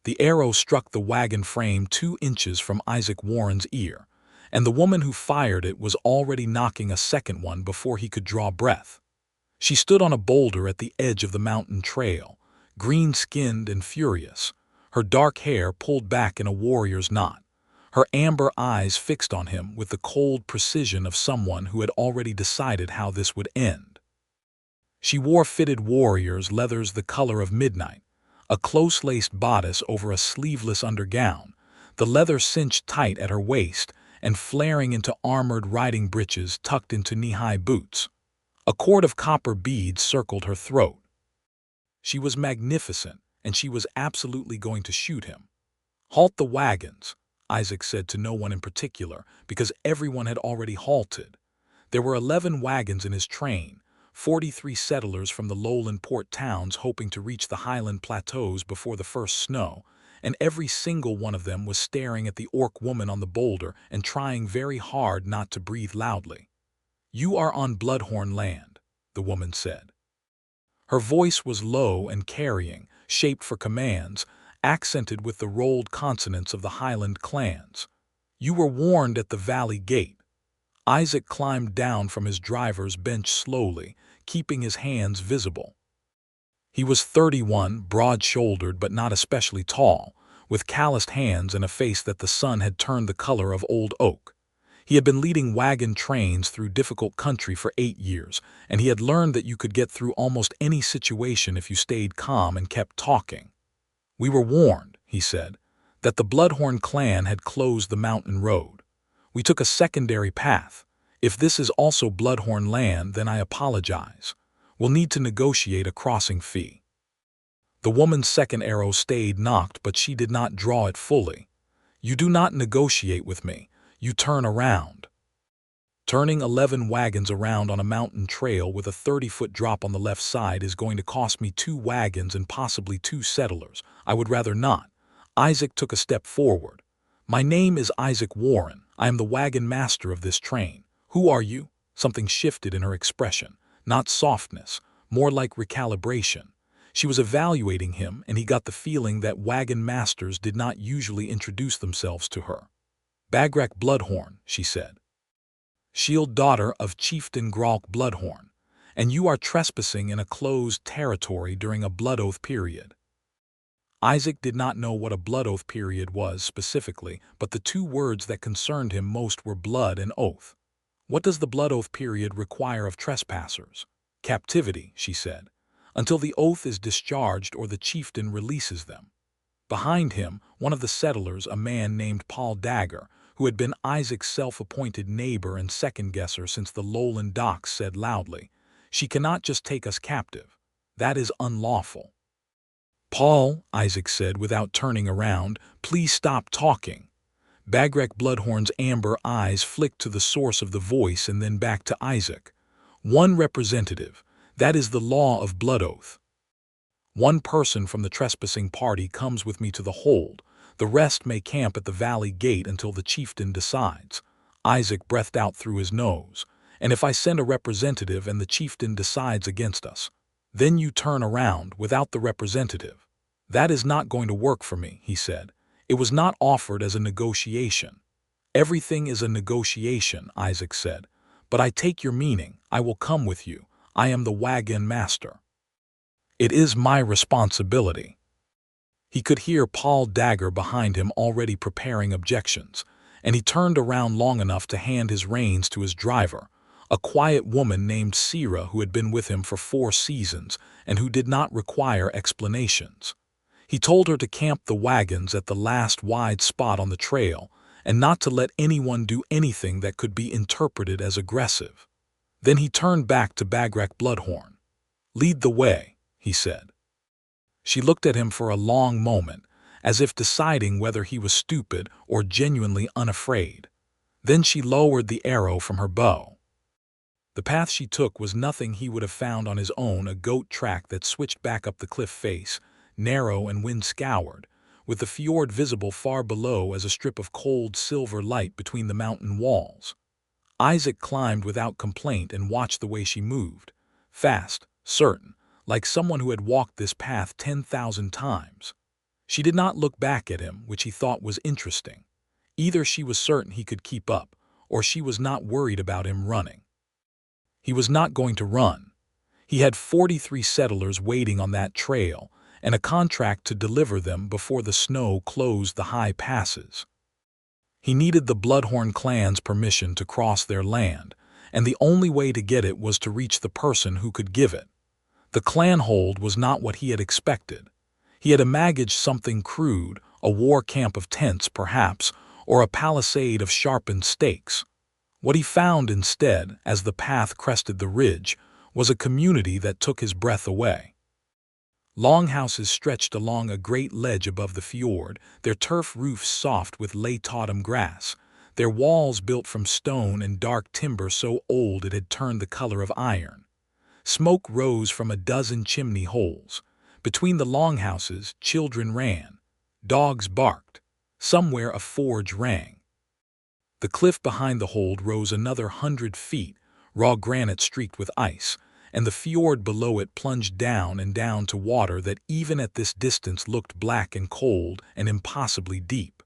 The arrow struck the wagon frame 2 inches from Isaac Warren's ear, and the woman who fired it was already knocking a second one before he could draw breath. She stood on a boulder at the edge of the mountain trail, green-skinned and furious, her dark hair pulled back in a warrior's knot, her amber eyes fixed on him with the cold precision of someone who had already decided how this would end. She wore fitted warrior's leathers the color of midnight, a close-laced bodice over a sleeveless undergown, the leather cinched tight at her waist and flaring into armored riding breeches tucked into knee-high boots. A cord of copper beads circled her throat. She was magnificent, and she was absolutely going to shoot him. "Halt the wagons," Isaac said to no one in particular, because everyone had already halted. There were 11 wagons in his train, 43 settlers from the lowland port towns hoping to reach the highland plateaus before the first snow, and every single one of them was staring at the orc woman on the boulder and trying very hard not to breathe loudly. "You are on Bloodhorn land," the woman said. Her voice was low and carrying, shaped for commands, accented with the rolled consonants of the Highland clans. "You were warned at the valley gate." Isaac climbed down from his driver's bench slowly, keeping his hands visible. He was 31, broad-shouldered but not especially tall, with calloused hands and a face that the sun had turned the color of old oak. He had been leading wagon trains through difficult country for 8 years, and he had learned that you could get through almost any situation if you stayed calm and kept talking. "We were warned," he said, "that the Bloodhorn clan had closed the mountain road. We took a secondary path. If this is also Bloodhorn land, then I apologize. We'll need to negotiate a crossing fee." The woman's second arrow stayed knocked, but she did not draw it fully. "You do not negotiate with me. You turn around." Turning 11 wagons around on a mountain trail with a 30-foot drop on the left side is going to cost me 2 wagons and possibly 2 settlers. I would rather not. Isaac took a step forward. "My name is Isaac Warren. I am the wagon-master of this train. Who are you?" Something shifted in her expression. Not softness, more like recalibration. She was evaluating him, and he got the feeling that wagon-masters did not usually introduce themselves to her. "Bagrak Bloodhorn," she said. "Shield daughter of chieftain Bagrak Bloodhorn, and you are trespassing in a closed territory during a blood oath period." Isaac did not know what a blood oath period was specifically, but the 2 words that concerned him most were blood and oath. "What does the blood oath period require of trespassers?" "Captivity," she said, "until the oath is discharged or the chieftain releases them." Behind him, one of the settlers, a man named Paul Dagger, who had been Isaac's self-appointed neighbor and second-guesser since the lowland docks, said loudly, "She cannot just take us captive. That is unlawful." "Paul," Isaac said without turning around, "please stop talking." Bagrak Bloodhorn's amber eyes flicked to the source of the voice and then back to Isaac. "1 representative. That is the law of blood oath. 1 person from the trespassing party comes with me to the hold. The rest may camp at the valley gate until the chieftain decides." Isaac breathed out through his nose. "And if I send a representative and the chieftain decides against us, then you turn around without the representative." "That is not going to work for me," he said. "It was not offered as a negotiation." "Everything is a negotiation," Isaac said. "But I take your meaning. I will come with you. I am the wagon-master. It is my responsibility." He could hear Paul Dagger behind him already preparing objections, and he turned around long enough to hand his reins to his driver, a quiet woman named Sira who had been with him for 4 seasons and who did not require explanations. He told her to camp the wagons at the last wide spot on the trail and not to let anyone do anything that could be interpreted as aggressive. Then he turned back to Bagrak Bloodhorn. "Lead the way," he said. She looked at him for a long moment, as if deciding whether he was stupid or genuinely unafraid. Then she lowered the arrow from her bow. The path she took was nothing he would have found on his own, a goat track that switched back up the cliff face, narrow and wind-scoured, with the fjord visible far below as a strip of cold silver light between the mountain walls. Isaac climbed without complaint and watched the way she moved, fast, certain, like someone who had walked this path 10,000 times. She did not look back at him, which he thought was interesting. Either she was certain he could keep up, or she was not worried about him running. He was not going to run. He had 43 settlers waiting on that trail, and a contract to deliver them before the snow closed the high passes. He needed the Bloodhorn clan's permission to cross their land, and the only way to get it was to reach the person who could give it. The clan hold was not what he had expected. He had imagined something crude, a war camp of tents perhaps, or a palisade of sharpened stakes. What he found instead, as the path crested the ridge, was a community that took his breath away. Longhouses stretched along a great ledge above the fjord, their turf roofs soft with late autumn grass, their walls built from stone and dark timber so old it had turned the color of iron. Smoke rose from a dozen chimney holes. Between the longhouses, children ran. Dogs barked. Somewhere a forge rang. The cliff behind the hold rose another 100 feet, raw granite streaked with ice, and the fjord below it plunged down and down to water that even at this distance looked black and cold and impossibly deep.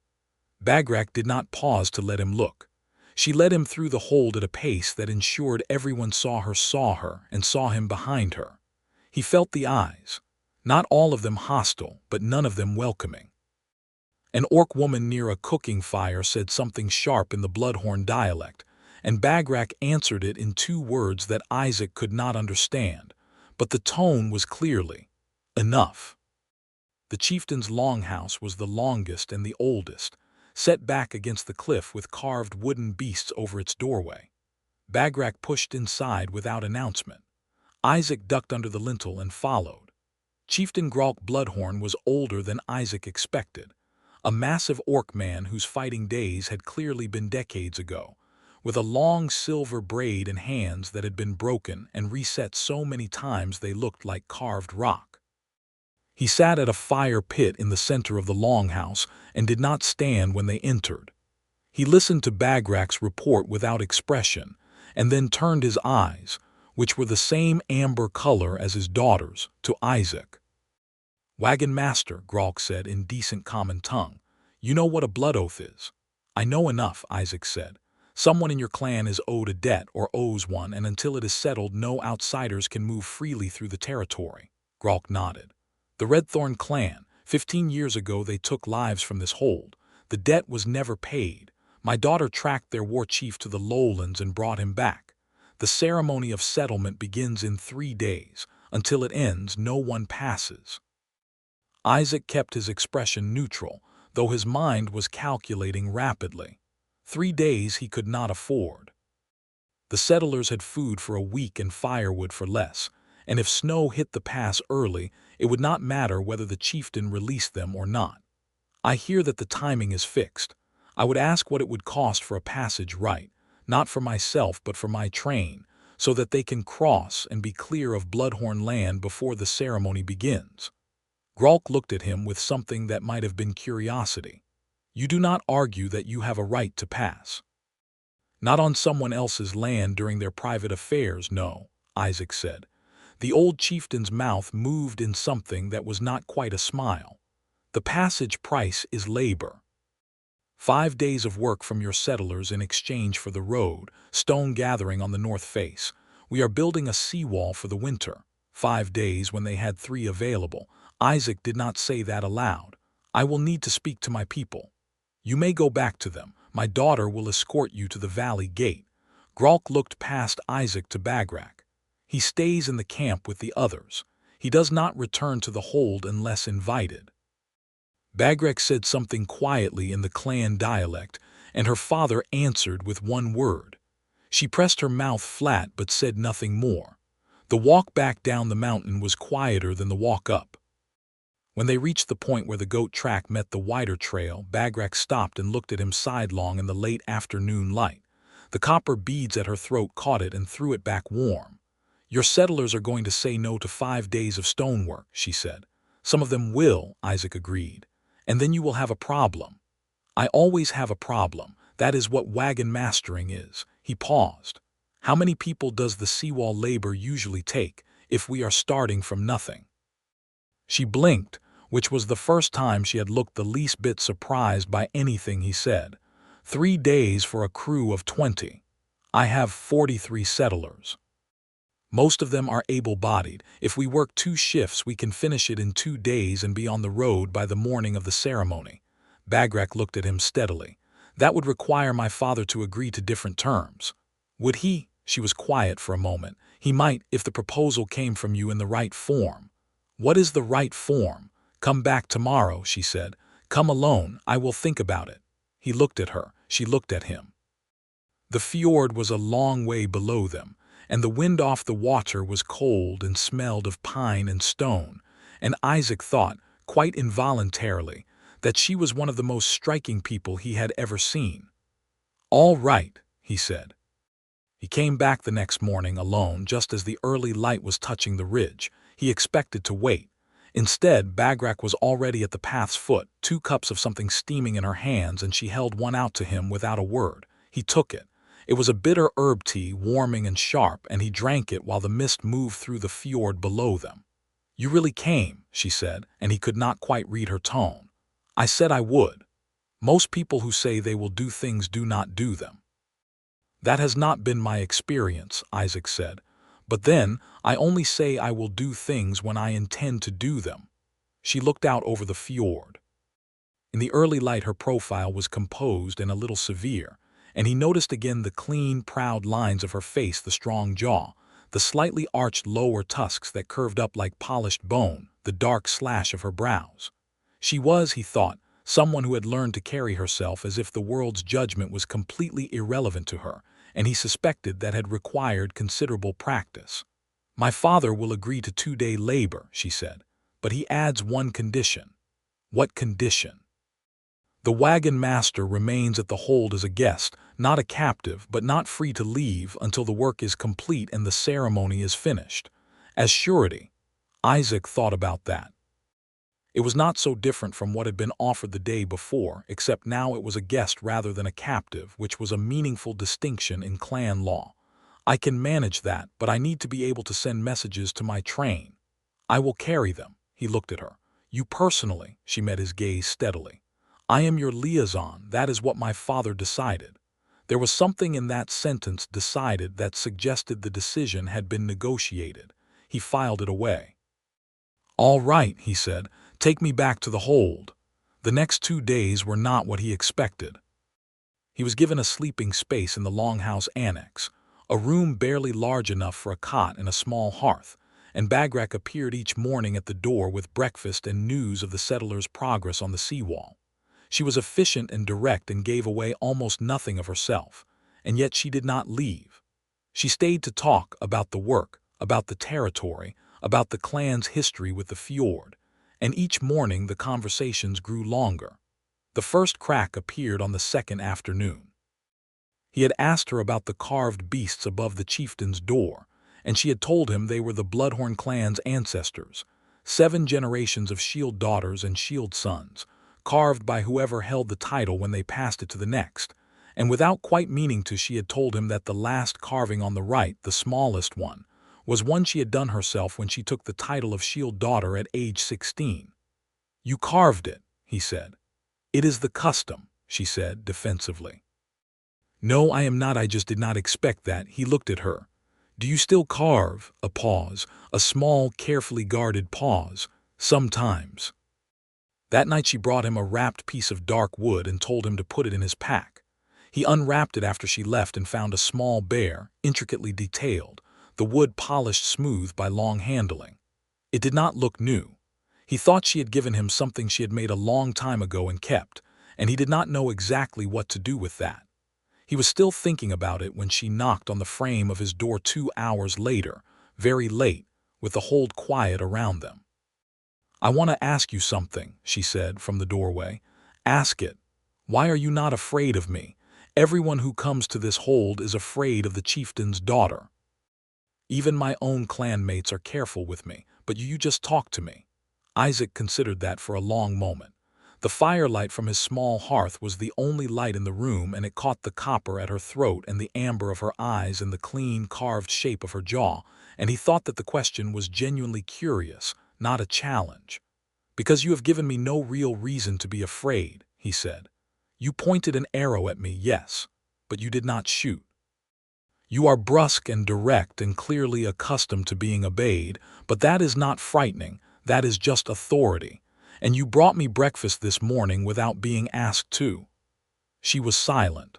Bagrak did not pause to let him look. She led him through the hold at a pace that ensured everyone saw her and saw him behind her. He felt the eyes, not all of them hostile, but none of them welcoming. An orc woman near a cooking fire said something sharp in the Bloodhorn dialect, and Bagrak answered it in 2 words that Isaac could not understand, but the tone was clearly, "Enough." The chieftain's longhouse was the longest and the oldest, set back against the cliff with carved wooden beasts over its doorway. Bagrak pushed inside without announcement. Isaac ducked under the lintel and followed. Chieftain Bagrak Bloodhorn was older than Isaac expected, a massive orc man whose fighting days had clearly been decades ago, with a long silver braid and hands that had been broken and reset so many times they looked like carved rock. He sat at a fire pit in the center of the longhouse and did not stand when they entered. He listened to Bagrak's report without expression, and then turned his eyes, which were the same amber color as his daughter's, to Isaac. "Wagon-master," Bagrak said in decent common tongue, "you know what a blood oath is." "I know enough," Isaac said. "Someone in your clan is owed a debt or owes one, and until it is settled no outsiders can move freely through the territory." Bagrak nodded. "The Redthorn clan, 15 years ago they took lives from this hold. The debt was never paid. My daughter tracked their war chief to the lowlands and brought him back. The ceremony of settlement begins in 3 days. Until it ends, no one passes." Isaac kept his expression neutral, though his mind was calculating rapidly. 3 days he could not afford. The settlers had food for a week and firewood for less, and if snow hit the pass early, it would not matter whether the chieftain released them or not. "I hear that the timing is fixed. I would ask what it would cost for a passage rite, not for myself but for my train, so that they can cross and be clear of Bloodhorn land before the ceremony begins." Bagrak looked at him with something that might have been curiosity. "You do not argue that you have a right to pass?" "Not on someone else's land during their private affairs, no," Isaac said. The old chieftain's mouth moved in something that was not quite a smile. "The passage price is labor. 5 days of work from your settlers in exchange for the road, stone gathering on the north face. We are building a seawall for the winter. 5 days when they had 3 available." Isaac did not say that aloud. "I will need to speak to my people." "You may go back to them. My daughter will escort you to the valley gate." Bagrak looked past Isaac to Bagrak. "He stays in the camp with the others. He does not return to the hold unless invited." Bagrak said something quietly in the clan dialect, and her father answered with 1 word. She pressed her mouth flat but said nothing more. The walk back down the mountain was quieter than the walk up. When they reached the point where the goat track met the wider trail, Bagrak stopped and looked at him sidelong in the late afternoon light. The copper beads at her throat caught it and threw it back warm. "Your settlers are going to say no to 5 days of stonework," she said. "Some of them will," Isaac agreed. "And then you will have a problem." "I always have a problem. That is what wagon mastering is." He paused. "How many people does the seawall labor usually take, if we are starting from nothing?" She blinked, which was the first time she had looked the least bit surprised by anything he said. 3 days for a crew of 20. I have 43 settlers. Most of them are able-bodied. If we work 2 shifts, we can finish it in 2 days and be on the road by the morning of the ceremony. Bagrak looked at him steadily. That would require my father to agree to different terms. Would he? She was quiet for a moment. He might, if the proposal came from you in the right form. What is the right form? Come back tomorrow, she said. Come alone, I will think about it. He looked at her. She looked at him. The fjord was a long way below them, and the wind off the water was cold and smelled of pine and stone, and Isaac thought, quite involuntarily, that she was one of the most striking people he had ever seen. "All right," he said. He came back the next morning alone just as the early light was touching the ridge. He expected to wait. Instead, Bagrak was already at the path's foot, 2 cups of something steaming in her hands, and she held one out to him without a word. He took it. It was a bitter herb tea, warming and sharp, and he drank it while the mist moved through the fjord below them. "You really came," she said, and he could not quite read her tone. "I said I would. Most people who say they will do things do not do them." "That has not been my experience," Isaac said. "But then, I only say I will do things when I intend to do them." She looked out over the fjord. In the early light her profile was composed and a little severe, and he noticed again the clean, proud lines of her face, the strong jaw, the slightly arched lower tusks that curved up like polished bone, the dark slash of her brows. She was, he thought, someone who had learned to carry herself as if the world's judgment was completely irrelevant to her, and he suspected that had required considerable practice. "My father will agree to 2-day labor," she said, "but he adds one condition." "What condition?" "The wagon-master remains at the hold as a guest, not a captive, but not free to leave until the work is complete and the ceremony is finished. As surety." Isaac thought about that. It was not so different from what had been offered the day before, except now it was a guest rather than a captive, which was a meaningful distinction in clan law. "I can manage that, but I need to be able to send messages to my train." "I will carry them." He looked at her. "You personally," she met his gaze steadily. "I am your liaison, that is what my father decided." There was something in that sentence, "decided," that suggested the decision had been negotiated. He filed it away. "All right," he said. "Take me back to the hold." The next 2 days were not what he expected. He was given a sleeping space in the longhouse annex, a room barely large enough for a cot and a small hearth, and Bagrak appeared each morning at the door with breakfast and news of the settlers' progress on the seawall. She was efficient and direct and gave away almost nothing of herself, and yet she did not leave. She stayed to talk about the work, about the territory, about the clan's history with the fjord, and each morning the conversations grew longer. The first crack appeared on the second afternoon. He had asked her about the carved beasts above the chieftain's door, and she had told him they were the Bloodhorn clan's ancestors, 7 generations of shield daughters and shield sons, carved by whoever held the title when they passed it to the next, and without quite meaning to, she had told him that the last carving on the right, the smallest one, was one she had done herself when she took the title of shield daughter at age 16. "You carved it," he said. "It is the custom," she said defensively. "No, I am not. I just did not expect that." He looked at her. "Do you still carve?" A pause, a small, carefully guarded pause. "Sometimes." That night she brought him a wrapped piece of dark wood and told him to put it in his pack. He unwrapped it after she left and found a small bear, intricately detailed, the wood polished smooth by long handling. It did not look new. He thought she had given him something she had made a long time ago and kept, and he did not know exactly what to do with that. He was still thinking about it when she knocked on the frame of his door 2 hours later, very late, with the hold quiet around them. "I want to ask you something," she said from the doorway. "Ask it. Why are you not afraid of me? Everyone who comes to this hold is afraid of the chieftain's daughter. Even my own clanmates are careful with me, but you just talk to me." Isaac considered that for a long moment. The firelight from his small hearth was the only light in the room, and it caught the copper at her throat and the amber of her eyes and the clean, carved shape of her jaw, and he thought that the question was genuinely curious, not a challenge. "Because you have given me no real reason to be afraid," he said. "You pointed an arrow at me, yes, but you did not shoot. You are brusque and direct and clearly accustomed to being obeyed, but that is not frightening, that is just authority. And you brought me breakfast this morning without being asked to." She was silent.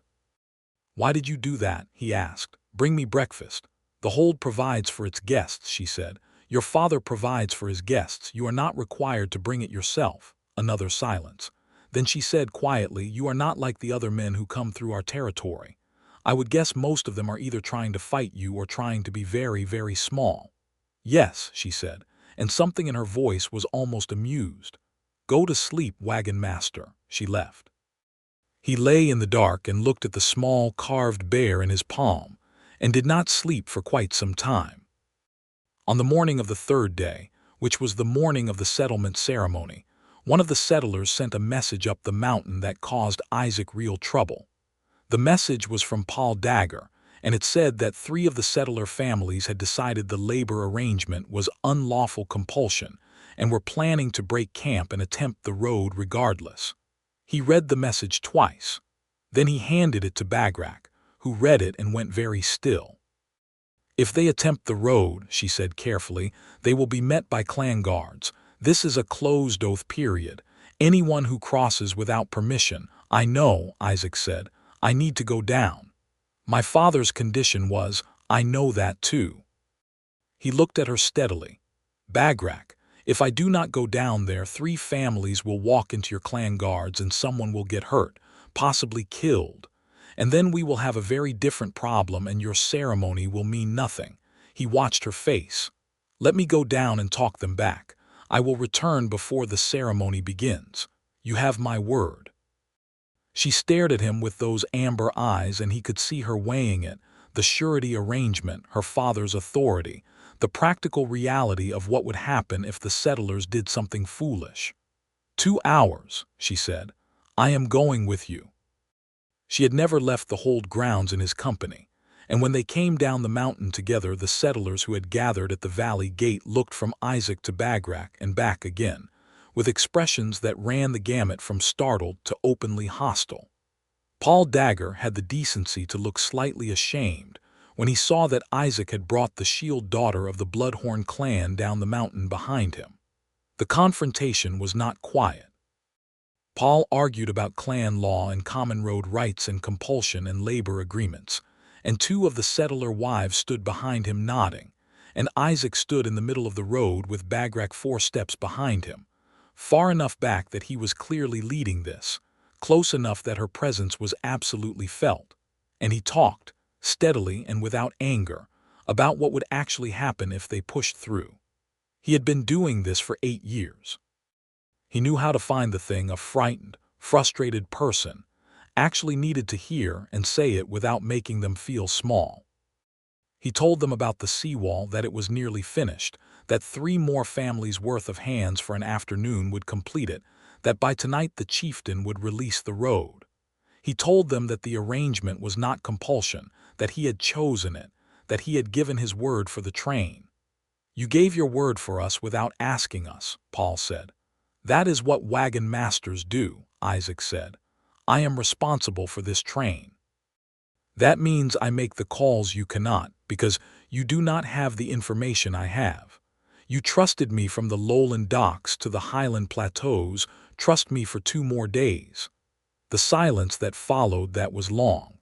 "Why did you do that?" he asked. "Bring me breakfast." "The hold provides for its guests," she said. "Your father provides for his guests. You are not required to bring it yourself." Another silence. Then she said quietly, "You are not like the other men who come through our territory. I would guess most of them are either trying to fight you or trying to be very, very small." "Yes," she said, and something in her voice was almost amused. "Go to sleep, wagon-master." She left. He lay in the dark and looked at the small carved bear in his palm, and did not sleep for quite some time. On the morning of the third day, which was the morning of the settlement ceremony, one of the settlers sent a message up the mountain that caused Isaac real trouble. The message was from Paul Dagger, and it said that 3 of the settler families had decided the labor arrangement was unlawful compulsion and were planning to break camp and attempt the road regardless. He read the message twice. Then he handed it to Bagrak, who read it and went very still. "If they attempt the road," she said carefully, "they will be met by clan guards. This is a closed oath period. Anyone who crosses without permission—" "I know," Isaac said. "I need to go down. My father's condition was—" "I know that too." He looked at her steadily. "Bagrak, if I do not go down there, 3 families will walk into your clan guards and someone will get hurt, possibly killed. And then we will have a very different problem and your ceremony will mean nothing." He watched her face. "Let me go down and talk them back. I will return before the ceremony begins. You have my word." She stared at him with those amber eyes, and he could see her weighing it, the surety arrangement, her father's authority, the practical reality of what would happen if the settlers did something foolish. "2 hours," she said. "I am going with you." She had never left the hold grounds in his company, and when they came down the mountain together, the settlers who had gathered at the valley gate looked from Isaac to Bagrak and back again, with expressions that ran the gamut from startled to openly hostile. Paul Dagger had the decency to look slightly ashamed when he saw that Isaac had brought the shield daughter of the Bloodhorn clan down the mountain behind him. The confrontation was not quiet. Paul argued about clan law and common road rights and compulsion and labor agreements, and 2 of the settler wives stood behind him nodding, and Isaac stood in the middle of the road with Bagrak 4 steps behind him, far enough back that he was clearly leading this, close enough that her presence was absolutely felt, and he talked, steadily and without anger, about what would actually happen if they pushed through. He had been doing this for 8 years. He knew how to find the thing a frightened, frustrated person actually needed to hear and say it without making them feel small. He told them about the seawall, that it was nearly finished, that 3 more families' worth of hands for an afternoon would complete it, that by tonight the chieftain would release the road. He told them that the arrangement was not compulsion, that he had chosen it, that he had given his word for the train. "You gave your word for us without asking us," Paul said. "That is what wagon masters do," Isaac said. "I am responsible for this train. That means I make the calls you cannot, because you do not have the information I have. You trusted me from the lowland docks to the highland plateaus, trust me for 2 more days." The silence that followed that was long.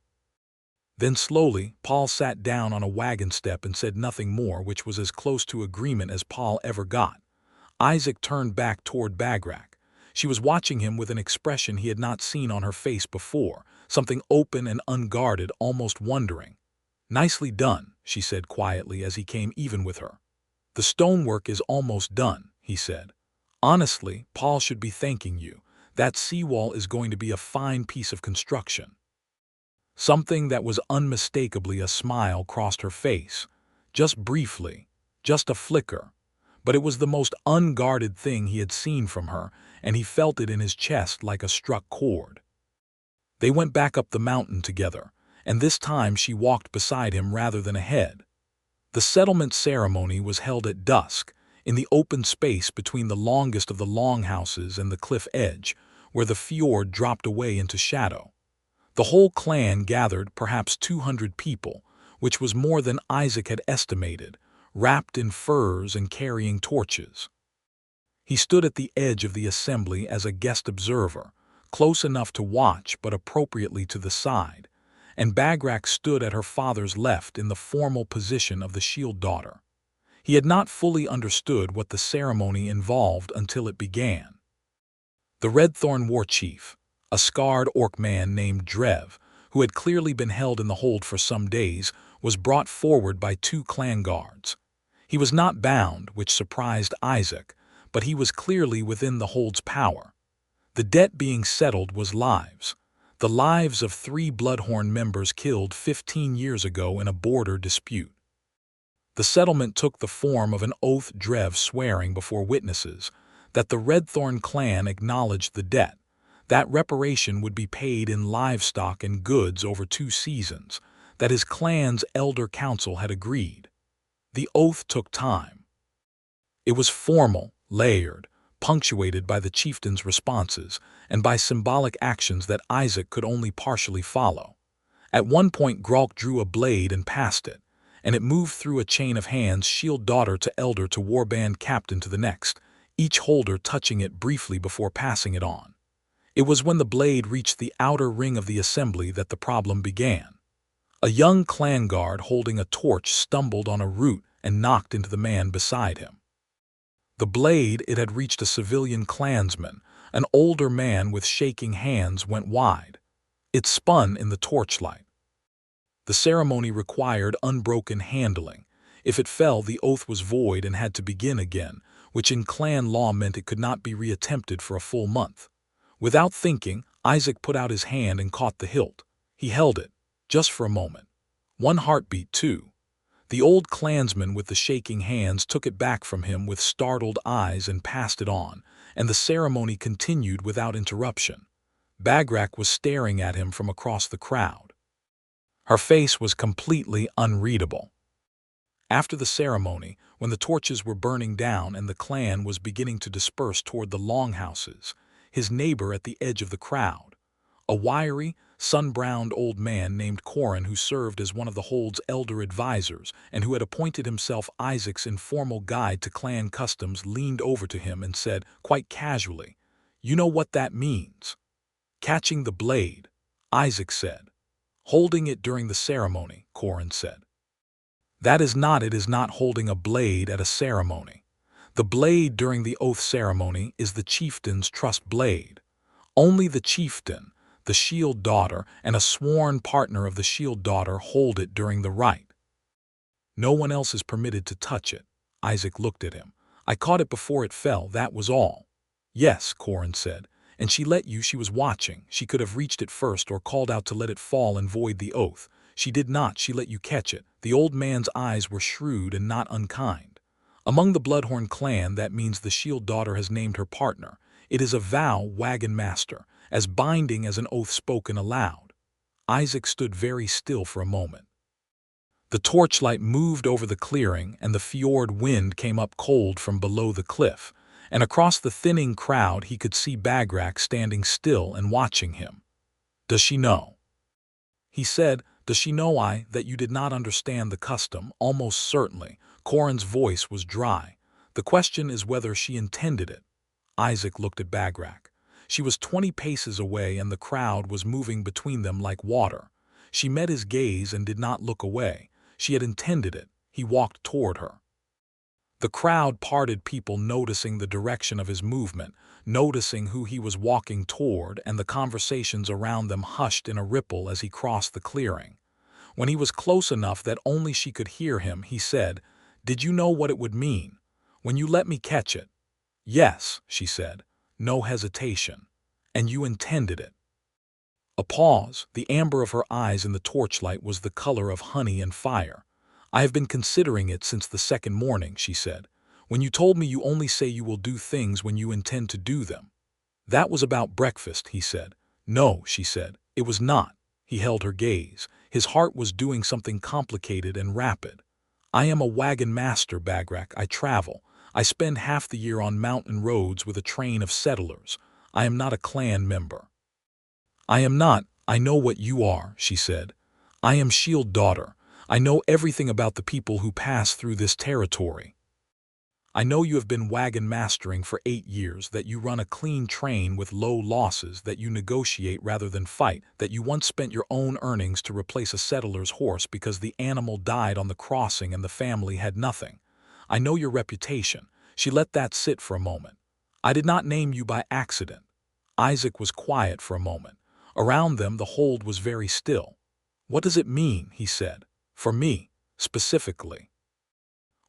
Then slowly, Paul sat down on a wagon step and said nothing more, which was as close to agreement as Paul ever got. Isaac turned back toward Bagrak. She was watching him with an expression he had not seen on her face before, something open and unguarded, almost wondering. "Nicely done," she said quietly as he came even with her. "The stonework is almost done," he said. "Honestly, Paul should be thanking you. That seawall is going to be a fine piece of construction." Something that was unmistakably a smile crossed her face, just briefly, just a flicker. But it was the most unguarded thing he had seen from her, and he felt it in his chest like a struck chord. They went back up the mountain together, and this time she walked beside him rather than ahead. The settlement ceremony was held at dusk, in the open space between the longest of the longhouses and the cliff edge, where the fjord dropped away into shadow. The whole clan gathered, perhaps 200 people, which was more than Isaac had estimated, wrapped in furs and carrying torches. He stood at the edge of the assembly as a guest observer, close enough to watch but appropriately to the side, and Bagrak stood at her father's left in the formal position of the shield daughter. He had not fully understood what the ceremony involved until it began. The Redthorn war chief, a scarred orc man named Drev, who had clearly been held in the hold for some days, was brought forward by 2 clan guards. He was not bound, which surprised Isaac, but he was clearly within the hold's power. The debt being settled was lives. The lives of 3 Bloodhorn members killed 15 years ago in a border dispute. The settlement took the form of an oath, Drev swearing before witnesses that the Redthorn clan acknowledged the debt, that reparation would be paid in livestock and goods over 2 seasons, that his clan's elder council had agreed. The oath took time. It was formal, layered, punctuated by the chieftain's responses and by symbolic actions that Isaac could only partially follow. At one point Gralk drew a blade and passed it, and it moved through a chain of hands, shield daughter to elder to warband captain to the next, each holder touching it briefly before passing it on. It was when the blade reached the outer ring of the assembly that the problem began. A young clan guard holding a torch stumbled on a root and knocked into the man beside him. The blade, it had reached a civilian clansman, an older man with shaking hands, went wide. It spun in the torchlight. The ceremony required unbroken handling. If it fell, the oath was void and had to begin again, which in clan law meant it could not be reattempted for a full month. Without thinking, Isaac put out his hand and caught the hilt. He held it, just for a moment. 1 heartbeat, 2. The old clansman with the shaking hands took it back from him with startled eyes and passed it on, and the ceremony continued without interruption. Bagrak was staring at him from across the crowd. Her face was completely unreadable. After the ceremony, when the torches were burning down and the clan was beginning to disperse toward the longhouses, his neighbor at the edge of the crowd, a wiry, sun-browned old man named Coran, who served as one of the hold's elder advisors and who had appointed himself Isaac's informal guide to clan customs, leaned over to him and said, quite casually, "You know what that means?" "Catching the blade," Isaac said. "Holding it during the ceremony," Coran said. "That is not it is not holding a blade at a ceremony. The blade during the oath ceremony is the chieftain's trust blade. Only the chieftain, the shield daughter, and a sworn partner of the shield daughter hold it during the rite. No one else is permitted to touch it." Isaac looked at him. "I caught it before it fell, that was all." "Yes," Coran said, "and she let you. She was watching. She could have reached it first or called out to let it fall and void the oath. She did not. She let you catch it." The old man's eyes were shrewd and not unkind. "Among the Bloodhorn clan, that means the shield daughter has named her partner. It is a vow, wagon-master, as binding as an oath spoken aloud." Isaac stood very still for a moment. The torchlight moved over the clearing and the fjord wind came up cold from below the cliff, and across the thinning crowd he could see Bagrak standing still and watching him. "Does she know?" he said. "Does she know that you did not understand the custom?" "Almost certainly." Coran's voice was dry. "The question is whether she intended it." Isaac looked at Bagrak. She was 20 paces away and the crowd was moving between them like water. She met his gaze and did not look away. She had intended it. He walked toward her. The crowd parted, people noticing the direction of his movement, noticing who he was walking toward, and the conversations around them hushed in a ripple as he crossed the clearing. When he was close enough that only she could hear him, he said, "Did you know what it would mean when you let me catch it?" "Yes," she said, no hesitation. "And you intended it." A pause. The amber of her eyes in the torchlight was the color of honey and fire. "I have been considering it since the second morning," she said. "When you told me you only say you will do things when you intend to do them." "That was about breakfast," he said. "No," she said, "it was not." He held her gaze. His heart was doing something complicated and rapid. "I am a wagon master, Bagrak. I travel. I spend half the year on mountain roads with a train of settlers. I am not a clan member." "I am not. I know what you are," she said. "I am Shield Daughter. I know everything about the people who pass through this territory. I know you have been wagon mastering for 8 years, that you run a clean train with low losses, that you negotiate rather than fight, that you once spent your own earnings to replace a settler's horse because the animal died on the crossing and the family had nothing. I know your reputation." She let that sit for a moment. "I did not name you by accident." Isaac was quiet for a moment. Around them the hold was very still. "What does it mean?" he said. "For me, specifically.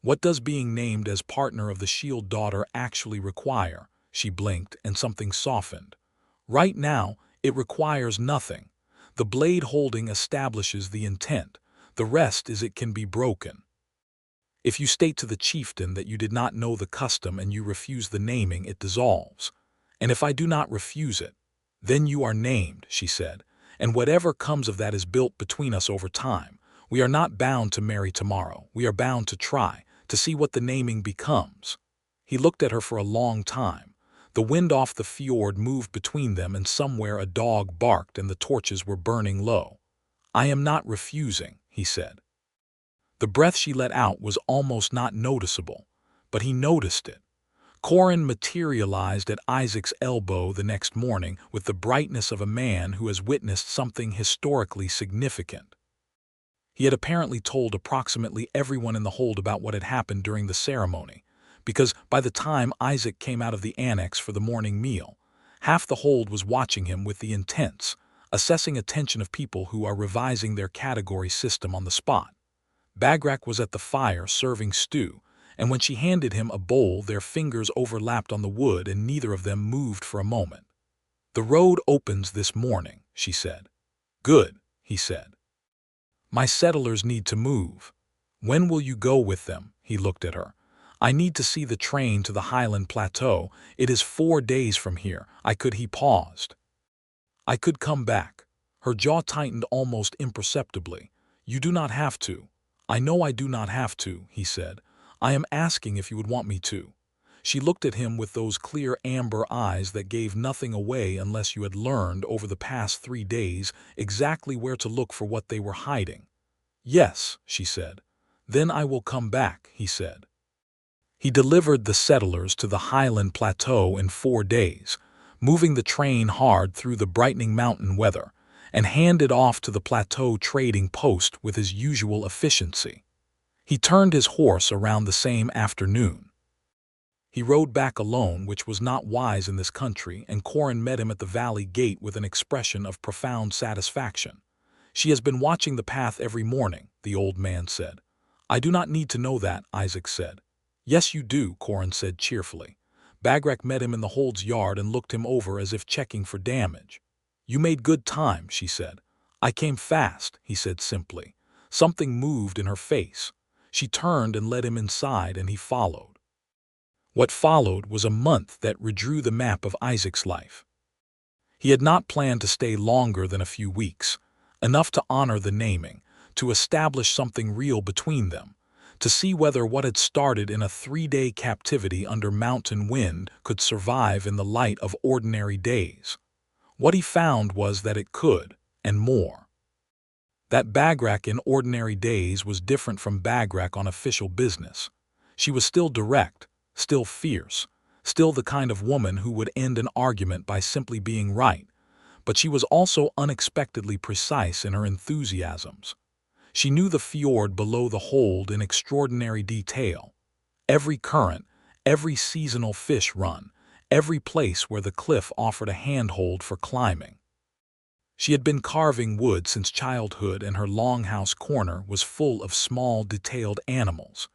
What does being named as partner of the Shield Daughter actually require?" She blinked, and something softened. "Right now, it requires nothing. The blade holding establishes the intent. The rest is it can be broken. If you state to the chieftain that you did not know the custom and you refuse the naming, it dissolves. And if I do not refuse it, then you are named," she said, "and whatever comes of that is built between us over time. We are not bound to marry tomorrow. We are bound to try, to see what the naming becomes." He looked at her for a long time. The wind off the fjord moved between them, and somewhere a dog barked and the torches were burning low. "I am not refusing," he said. The breath she let out was almost not noticeable, but he noticed it. Coran materialized at Isaac's elbow the next morning with the brightness of a man who has witnessed something historically significant. He had apparently told approximately everyone in the hold about what had happened during the ceremony, because by the time Isaac came out of the annex for the morning meal, half the hold was watching him with the intense, assessing attention of people who are revising their category system on the spot. Bagrak was at the fire serving stew, and when she handed him a bowl, their fingers overlapped on the wood and neither of them moved for a moment. "The road opens this morning," she said. "Good," he said. "My settlers need to move. When will you go with them?" He looked at her. "I need to see the train to the highland plateau. It is 4 days from here. He paused. "I could come back." Her jaw tightened almost imperceptibly. "You do not have to." "I know I do not have to," he said. "I am asking if you would want me to." She looked at him with those clear amber eyes that gave nothing away unless you had learned over the past 3 days exactly where to look for what they were hiding. "Yes," she said. "Then I will come back," he said. He delivered the settlers to the highland plateau in 4 days, moving the train hard through the brightening mountain weather, and handed off to the plateau trading post with his usual efficiency. He turned his horse around the same afternoon. He rode back alone, which was not wise in this country, and Coran met him at the valley gate with an expression of profound satisfaction. "She has been watching the path every morning," the old man said. "I do not need to know that," Isaac said. "Yes, you do," Coran said cheerfully. Bagrak met him in the hold's yard and looked him over as if checking for damage. "You made good time," she said. "I came fast," he said simply. Something moved in her face. She turned and led him inside, and he followed. What followed was a month that redrew the map of Isaac's life. He had not planned to stay longer than a few weeks, enough to honor the naming, to establish something real between them, to see whether what had started in a 3-day captivity under mountain wind could survive in the light of ordinary days. What he found was that it could, and more. That Bagrak in ordinary days was different from Bagrak on official business. She was still direct, still fierce, still the kind of woman who would end an argument by simply being right, but she was also unexpectedly precise in her enthusiasms. She knew the fjord below the hold in extraordinary detail. Every current, every seasonal fish run, every place where the cliff offered a handhold for climbing. She had been carving wood since childhood, and her longhouse corner was full of small, detailed animals.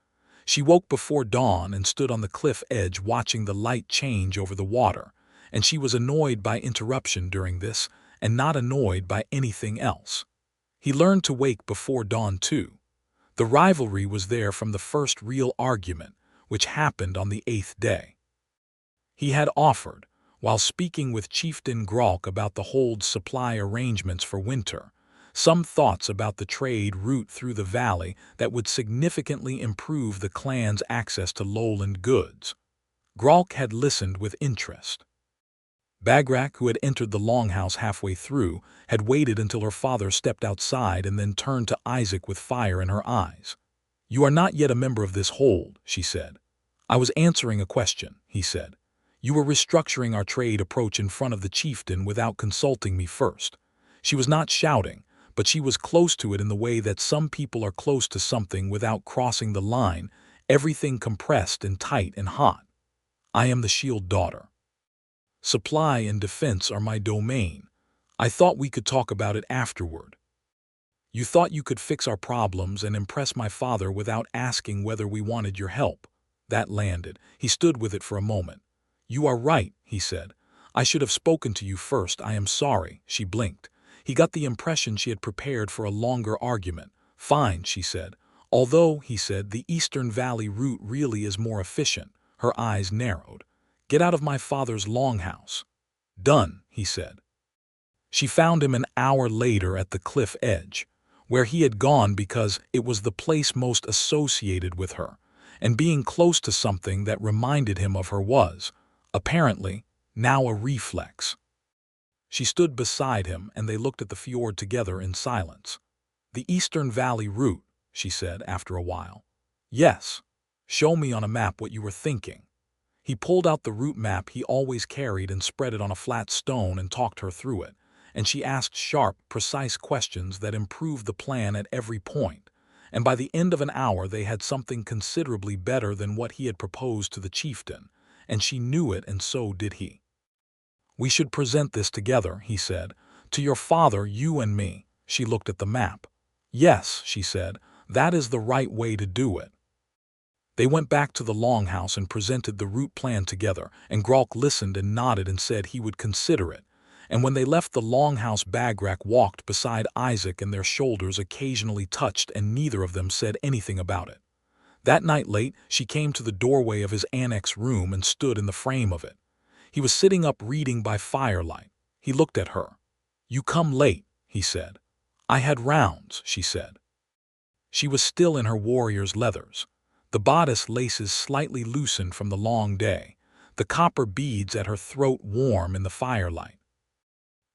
She woke before dawn and stood on the cliff edge watching the light change over the water, and she was annoyed by interruption during this, and not annoyed by anything else. He learned to wake before dawn too. The rivalry was there from the first real argument, which happened on the 8th day. He had offered, while speaking with Chieftain Gralk about the hold's supply arrangements for winter, some thoughts about the trade route through the valley that would significantly improve the clan's access to lowland goods. Gralk had listened with interest. Bagrak, who had entered the longhouse halfway through, had waited until her father stepped outside and then turned to Isaac with fire in her eyes. "You are not yet a member of this hold," she said. "I was answering a question," he said. "You were restructuring our trade approach in front of the chieftain without consulting me first." She was not shouting, but she was close to it in the way that some people are close to something without crossing the line, everything compressed and tight and hot. "I am the shield daughter. Supply and defense are my domain. I thought we could talk about it afterward. You thought you could fix our problems and impress my father without asking whether we wanted your help." That landed. He stood with it for a moment. "You are right," he said. "I should have spoken to you first. I am sorry." She blinked. He got the impression she had prepared for a longer argument. "Fine," she said. "Although," he said, "the Eastern Valley route really is more efficient." Her eyes narrowed. "Get out of my father's longhouse." "Done," he said. She found him an hour later at the cliff edge, where he had gone because it was the place most associated with her, and being close to something that reminded him of her was, apparently, now a reflex. She stood beside him and they looked at the fjord together in silence. "The Eastern Valley route," she said after a while. "Yes. Show me on a map what you were thinking." He pulled out the route map he always carried and spread it on a flat stone and talked her through it, and she asked sharp, precise questions that improved the plan at every point, and by the end of an hour they had something considerably better than what he had proposed to the chieftain, and she knew it and so did he. "We should present this together," he said. "To your father, you and me." She looked at the map. "Yes," she said, "that is the right way to do it." They went back to the longhouse and presented the route plan together, and Gralk listened and nodded and said he would consider it. And when they left the longhouse, Bagrak walked beside Isaac and their shoulders occasionally touched and neither of them said anything about it. That night late, she came to the doorway of his annex room and stood in the frame of it. He was sitting up reading by firelight. He looked at her. "You come late," he said. "I had rounds," she said. She was still in her warrior's leathers. The bodice laces slightly loosened from the long day, the copper beads at her throat warm in the firelight.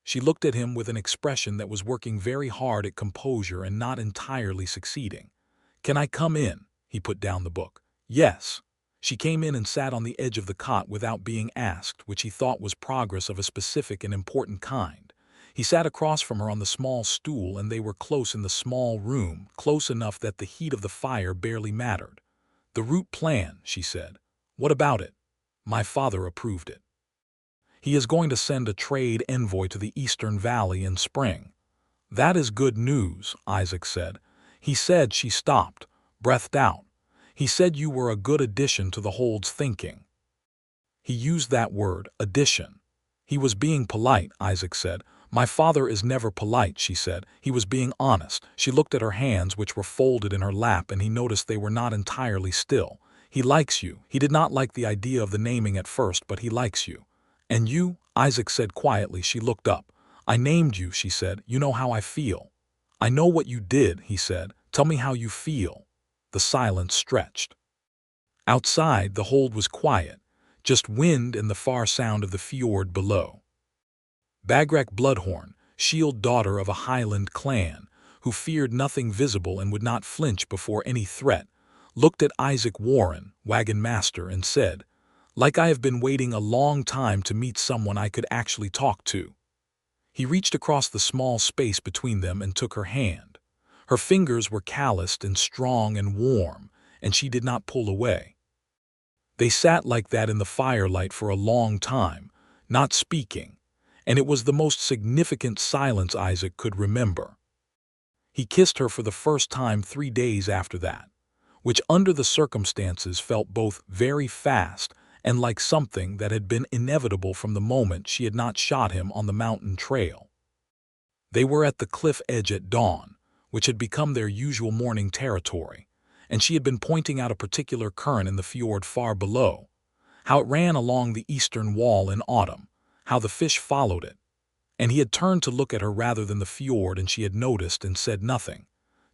She looked at him with an expression that was working very hard at composure and not entirely succeeding. "Can I come in?" He put down the book. "Yes." She came in and sat on the edge of the cot without being asked, which he thought was progress of a specific and important kind. He sat across from her on the small stool and they were close in the small room, close enough that the heat of the fire barely mattered. "The route plan," she said. "What about it?" "My father approved it. He is going to send a trade envoy to the Eastern Valley in spring." "That is good news," Isaac said. "He said," she stopped, breathed out. "He said you were a good addition to the hold's thinking." He used that word, addition. He was being polite, Isaac said. "My father is never polite," she said. He was being honest. She looked at her hands, which were folded in her lap, and he noticed they were not entirely still. "He likes you. He did not like the idea of the naming at first, but he likes you." "And you?" Isaac said quietly. She looked up. "I named you," she said. "You know how I feel." "I know what you did," he said. "Tell me how you feel." The silence stretched. Outside, the hold was quiet, just wind and the far sound of the fjord below. Bagrak Bloodhorn, shield daughter of a highland clan, who feared nothing visible and would not flinch before any threat, looked at Isaac Warren, wagon-master, and said, "Like I have been waiting a long time to meet someone I could actually talk to." He reached across the small space between them and took her hand. Her fingers were calloused and strong and warm, and she did not pull away. They sat like that in the firelight for a long time, not speaking, and it was the most significant silence Isaac could remember. He kissed her for the first time 3 days after that, which under the circumstances felt both very fast and like something that had been inevitable from the moment she had not shot him on the mountain trail. They were at the cliff edge at dawn, which had become their usual morning territory, and she had been pointing out a particular current in the fjord far below, how it ran along the eastern wall in autumn, how the fish followed it, And he had turned to look at her rather than the fjord, and she had noticed and said nothing,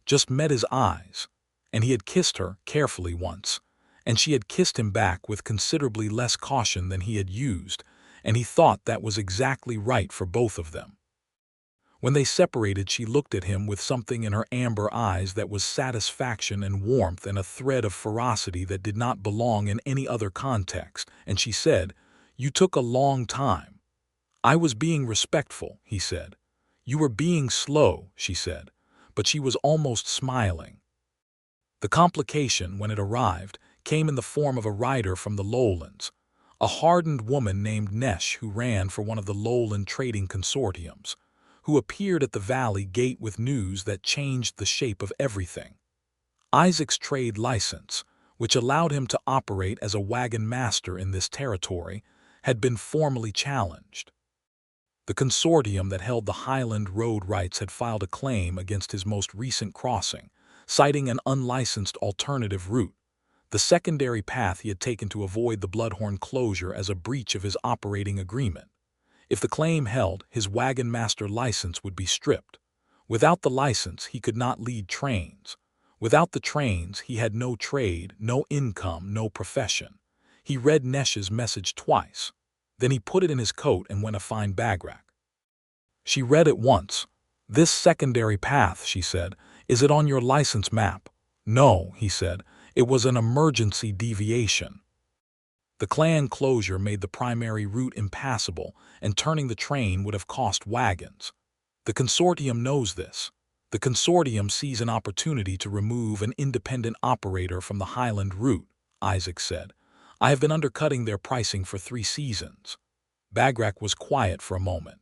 just met his eyes. And he had kissed her carefully once, and she had kissed him back with considerably less caution than he had used, and he thought that was exactly right for both of them. When they separated, she looked at him with something in her amber eyes that was satisfaction and warmth and a thread of ferocity that did not belong in any other context, and she said, "You took a long time." "I was being respectful," he said. "You were being slow," she said, but she was almost smiling. The complication, when it arrived, came in the form of a rider from the lowlands, a hardened woman named Nesh who ran for one of the lowland trading consortiums, who appeared at the valley gate with news that changed the shape of everything. Isaac's trade license, which allowed him to operate as a wagon-master in this territory, had been formally challenged. The consortium that held the Highland road rights had filed a claim against his most recent crossing, citing an unlicensed alternative route, the secondary path he had taken to avoid the Bloodhorn closure, as a breach of his operating agreement. If the claim held, his wagon-master license would be stripped. Without the license, he could not lead trains. Without the trains, he had no trade, no income, no profession. He read Nesh's message twice. Then he put it in his coat and went to find Bagrak. She read it once. "This secondary path," she said, "is it on your license map?" "No," he said. "It was an emergency deviation." The clan closure made the primary route impassable, and turning the train would have cost wagons. The consortium knows this. The consortium sees an opportunity to remove an independent operator from the Highland route, Isaac said. "I have been undercutting their pricing for 3 seasons. Bagrak was quiet for a moment.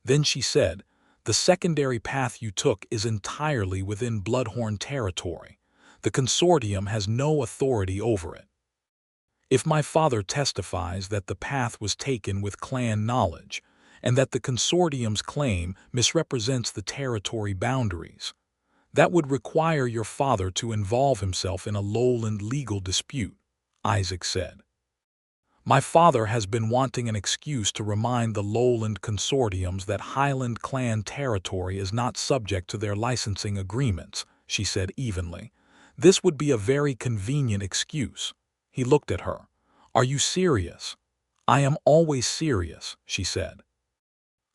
Then she said, "The secondary path you took is entirely within Bloodhorn territory. The consortium has no authority over it. If my father testifies that the path was taken with clan knowledge, and that the consortium's claim misrepresents the territory boundaries, that would require your father to involve himself in a lowland legal dispute," Isaac said. "My father has been wanting an excuse to remind the lowland consortiums that Highland clan territory is not subject to their licensing agreements," she said evenly. "This would be a very convenient excuse." He looked at her. "Are you serious?" "I am always serious," she said.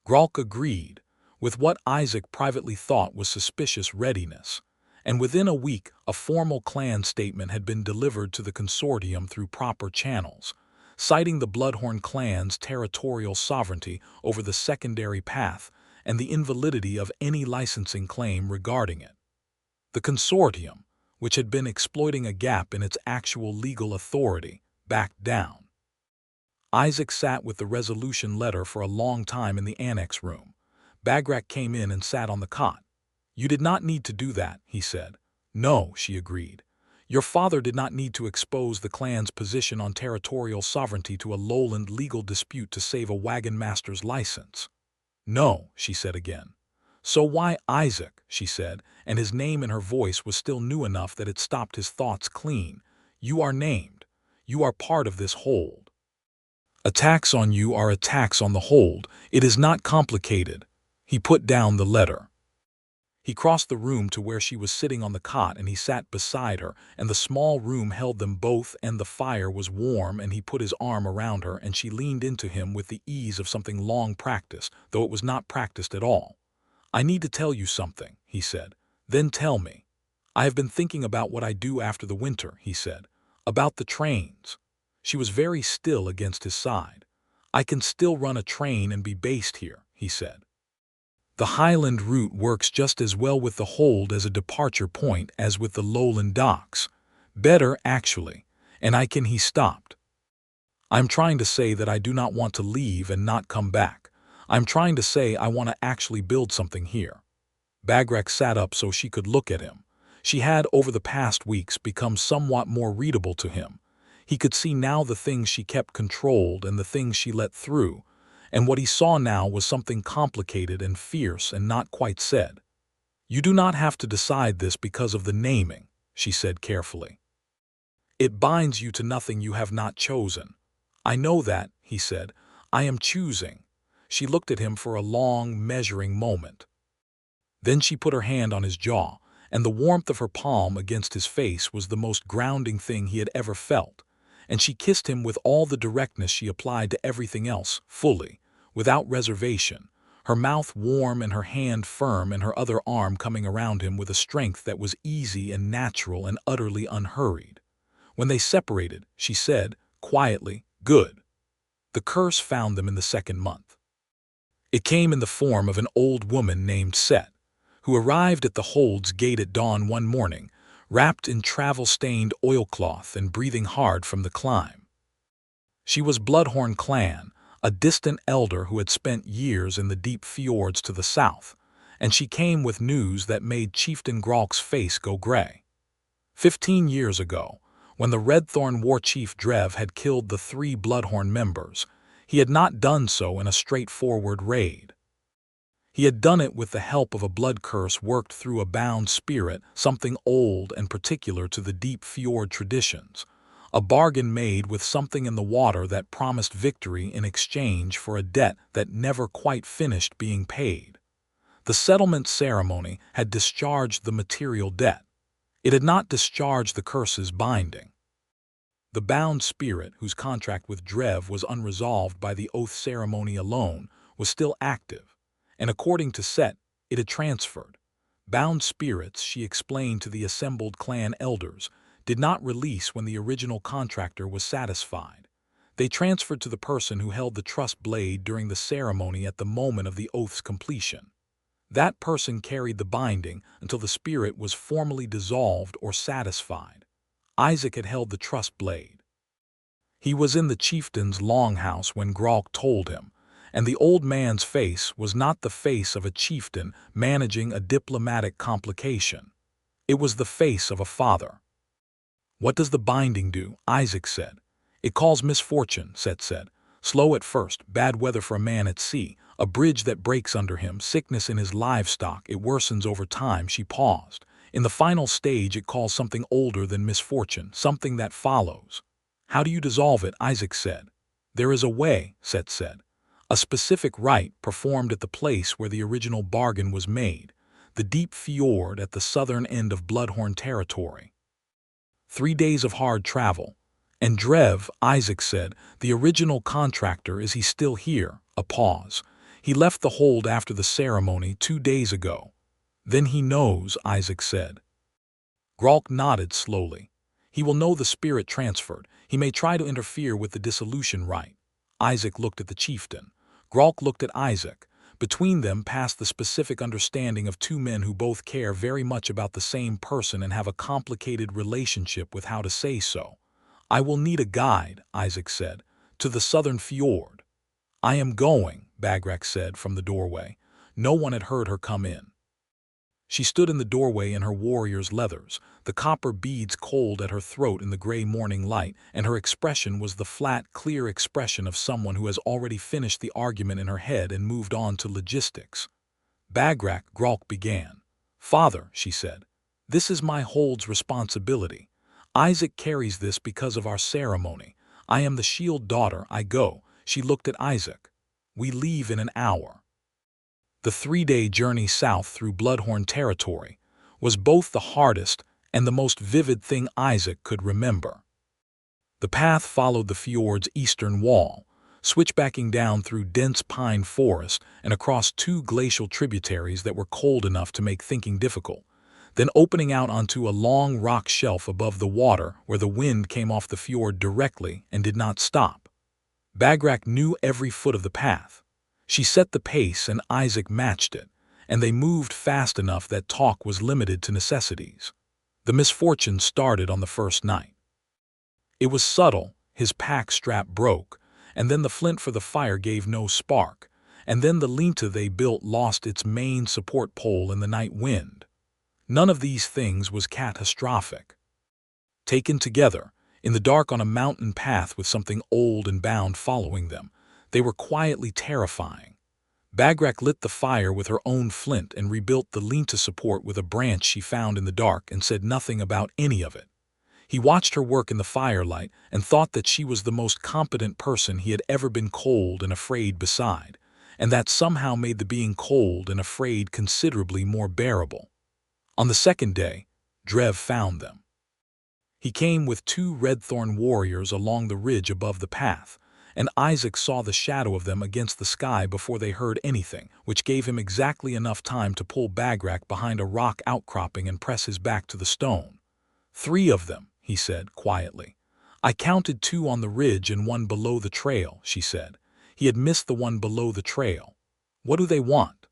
Gralk agreed, with what Isaac privately thought was suspicious readiness, and within a week a formal clan statement had been delivered to the consortium through proper channels, citing the Bloodhorn clan's territorial sovereignty over the secondary path and the invalidity of any licensing claim regarding it. The consortium, which had been exploiting a gap in its actual legal authority, backed down. Isaac sat with the resolution letter for a long time in the annex room. Bagrak came in and sat on the cot. "You did not need to do that," he said. "No," she agreed. "Your father did not need to expose the clan's position on territorial sovereignty to a lowland legal dispute to save a wagon-master's license." "No," she said again. "So why Isaac?" she said, and his name in her voice was still new enough that it stopped his thoughts clean. "You are named. You are part of this hold. Attacks on you are attacks on the hold. It is not complicated." He put down the letter. He crossed the room to where she was sitting on the cot, and he sat beside her, and the small room held them both, and the fire was warm, and he put his arm around her, and she leaned into him with the ease of something long practiced, though it was not practiced at all. "I need to tell you something," he said. "Then tell me." "I have been thinking about what I do after the winter," he said. "About the trains." She was very still against his side. "I can still run a train and be based here," he said. "The Highland route works just as well with the hold as a departure point as with the lowland docks. Better, actually. And I can—" He stopped. "I'm trying to say that I do not want to leave and not come back. I'm trying to say I want to actually build something here." Bagrak sat up so she could look at him. She had, over the past weeks, become somewhat more readable to him. He could see now the things she kept controlled and the things she let through, and what he saw now was something complicated and fierce and not quite said. "You do not have to decide this because of the naming," she said carefully. "It binds you to nothing you have not chosen." "I know that," he said. "I am choosing." She looked at him for a long, measuring moment. Then she put her hand on his jaw, and the warmth of her palm against his face was the most grounding thing he had ever felt, and she kissed him with all the directness she applied to everything else, fully, without reservation, her mouth warm and her hand firm and her other arm coming around him with a strength that was easy and natural and utterly unhurried. When they separated, she said, quietly, "Good." The curse found them in the second month. It came in the form of an old woman named Set, who arrived at the Hold's gate at dawn one morning, wrapped in travel-stained oilcloth and breathing hard from the climb. She was Bloodhorn clan, a distant elder who had spent years in the deep fjords to the south, and she came with news that made Chieftain Gralk's face go gray. 15 years ago, when the Redthorn war chief Drev had killed the 3 Bloodhorn members, he had not done so in a straightforward raid. He had done it with the help of a blood curse worked through a bound spirit, something old and particular to the deep fjord traditions, a bargain made with something in the water that promised victory in exchange for a debt that never quite finished being paid. The settlement ceremony had discharged the material debt. It had not discharged the curse's binding. The bound spirit, whose contract with Drev was unresolved by the oath ceremony alone, was still active, and according to Set, it had transferred. Bound spirits, she explained to the assembled clan elders, did not release when the original contractor was satisfied. They transferred to the person who held the trust blade during the ceremony at the moment of the oath's completion. That person carried the binding until the spirit was formally dissolved or satisfied. Isaac had held the trust blade. He was in the chieftain's longhouse when Gralk told him, and the old man's face was not the face of a chieftain managing a diplomatic complication. It was the face of a father. "What does the binding do?" Isaac said. "It calls misfortune," Set said. "Slow at first, bad weather for a man at sea, a bridge that breaks under him, sickness in his livestock, it worsens over time." She paused. "In the final stage it calls something older than misfortune, something that follows." "How do you dissolve it?" Isaac said. "There is a way," Set said. "A specific rite performed at the place where the original bargain was made, the deep fjord at the southern end of Bloodhorn territory. 3 days of hard travel. And Drev," Isaac said, "the original contractor, is he still here?" A pause. "He left the Hold after the ceremony 2 days ago." "Then he knows," Isaac said. Gralk nodded slowly. "He will know the spirit transferred. He may try to interfere with the dissolution rite." Isaac looked at the chieftain. Gralk looked at Isaac. Between them passed the specific understanding of 2 men who both care very much about the same person and have a complicated relationship with how to say so. "I will need a guide," Isaac said, "to the southern fjord." "I am going," Bagrak said from the doorway. No one had heard her come in. She stood in the doorway in her warrior's leathers, the copper beads cold at her throat in the gray morning light, and her expression was the flat, clear expression of someone who has already finished the argument in her head and moved on to logistics. "Bagrak," Gralk began. "Father," she said, "this is my Hold's responsibility. Isaac carries this because of our ceremony. I am the shield daughter. I go." She looked at Isaac. "We leave in an hour." The 3-day journey south through Bloodhorn territory was both the hardest and the most vivid thing Isaac could remember. The path followed the fjord's eastern wall, switchbacking down through dense pine forest and across 2 glacial tributaries that were cold enough to make thinking difficult, then opening out onto a long rock shelf above the water where the wind came off the fjord directly and did not stop. Bagrak knew every foot of the path. She set the pace and Isaac matched it, and they moved fast enough that talk was limited to necessities. The misfortune started on the first night. It was subtle. His pack strap broke, and then the flint for the fire gave no spark, and then the linta they built lost its main support pole in the night wind. None of these things was catastrophic. Taken together, in the dark on a mountain path with something old and bound following them, they were quietly terrifying. Bagrak lit the fire with her own flint and rebuilt the linta support with a branch she found in the dark and said nothing about any of it. He watched her work in the firelight and thought that she was the most competent person he had ever been cold and afraid beside, and that somehow made the being cold and afraid considerably more bearable. On the second day, Drev found them. He came with 2 Redthorn warriors along the ridge above the path, and Isaac saw the shadow of them against the sky before they heard anything, which gave him exactly enough time to pull Bagrak behind a rock outcropping and press his back to the stone. 3 of them, he said quietly. I counted 2 on the ridge and 1 below the trail, she said. He had missed the one below the trail. What do they want?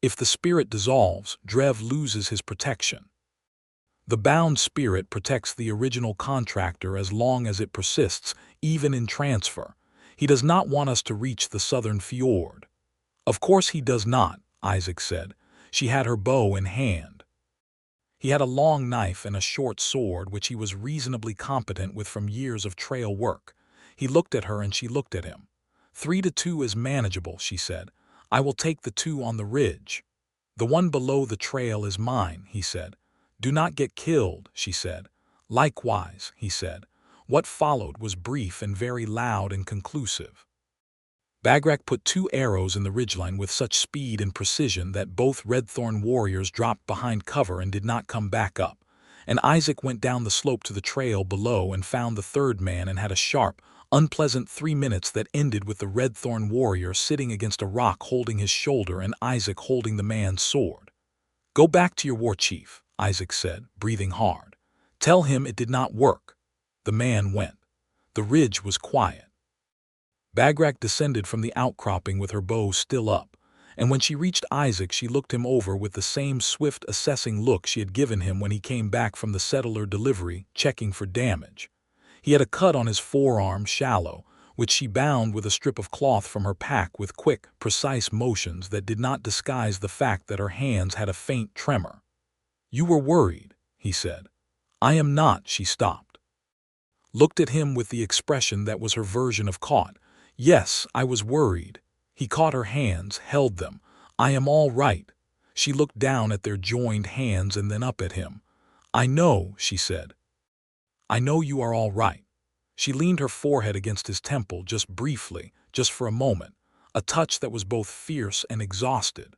If the spirit dissolves, Drev loses his protection. The bound spirit protects the original contractor as long as it persists, even in transfer. He does not want us to reach the southern fjord. Of course he does not, Isaac said. She had her bow in hand. He had a long knife and a short sword which he was reasonably competent with from years of trail work. He looked at her and she looked at him. 3 to 2 is manageable, she said. I will take the 2 on the ridge. The one below the trail is mine, he said. Do not get killed, she said. Likewise, he said. What followed was brief and very loud and conclusive. Bagrak put 2 arrows in the ridgeline with such speed and precision that both Redthorn warriors dropped behind cover and did not come back up, and Isaac went down the slope to the trail below and found the 3rd man and had a sharp, unpleasant 3 minutes that ended with the Redthorn warrior sitting against a rock holding his shoulder and Isaac holding the man's sword. Go back to your war chief, Isaac said, breathing hard. Tell him it did not work. The man went. The ridge was quiet. Bagrak descended from the outcropping with her bow still up, and when she reached Isaac she looked him over with the same swift assessing look she had given him when he came back from the settler delivery, checking for damage. He had a cut on his forearm, shallow, which she bound with a strip of cloth from her pack with quick, precise motions that did not disguise the fact that her hands had a faint tremor. You were worried, he said. I am not, she stopped. Looked at him with the expression that was her version of caught. Yes, I was worried. He caught her hands, held them. I am all right. She looked down at their joined hands and then up at him. I know, she said. I know you are all right. She leaned her forehead against his temple just briefly, just for a moment, a touch that was both fierce and exhausted.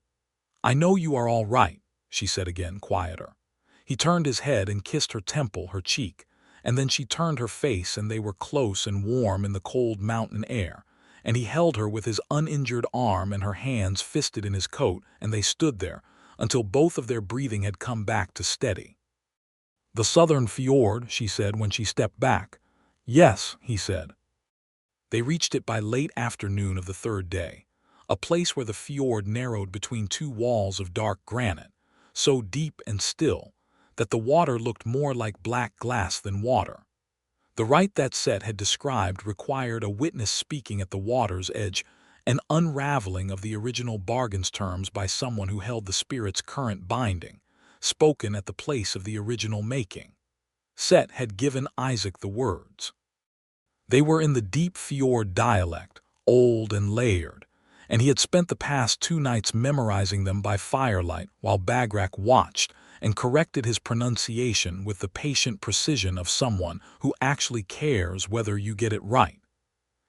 I know you are all right, she said again, quieter. He turned his head and kissed her temple, her cheek, and then she turned her face and they were close and warm in the cold mountain air, and he held her with his uninjured arm and her hands fisted in his coat, and they stood there until both of their breathing had come back to steady. The southern fjord, she said when she stepped back. Yes, he said. They reached it by late afternoon of the 3rd day, a place where the fjord narrowed between 2 walls of dark granite, so deep and still that the water looked more like black glass than water. The rite that Set had described required a witness speaking at the water's edge, an unraveling of the original bargain's terms by someone who held the spirit's current binding, spoken at the place of the original making. Set had given Isaac the words. They were in the deep fjord dialect, old and layered, and he had spent the past 2 nights memorizing them by firelight while Bagrak watched and corrected his pronunciation with the patient precision of someone who actually cares whether you get it right.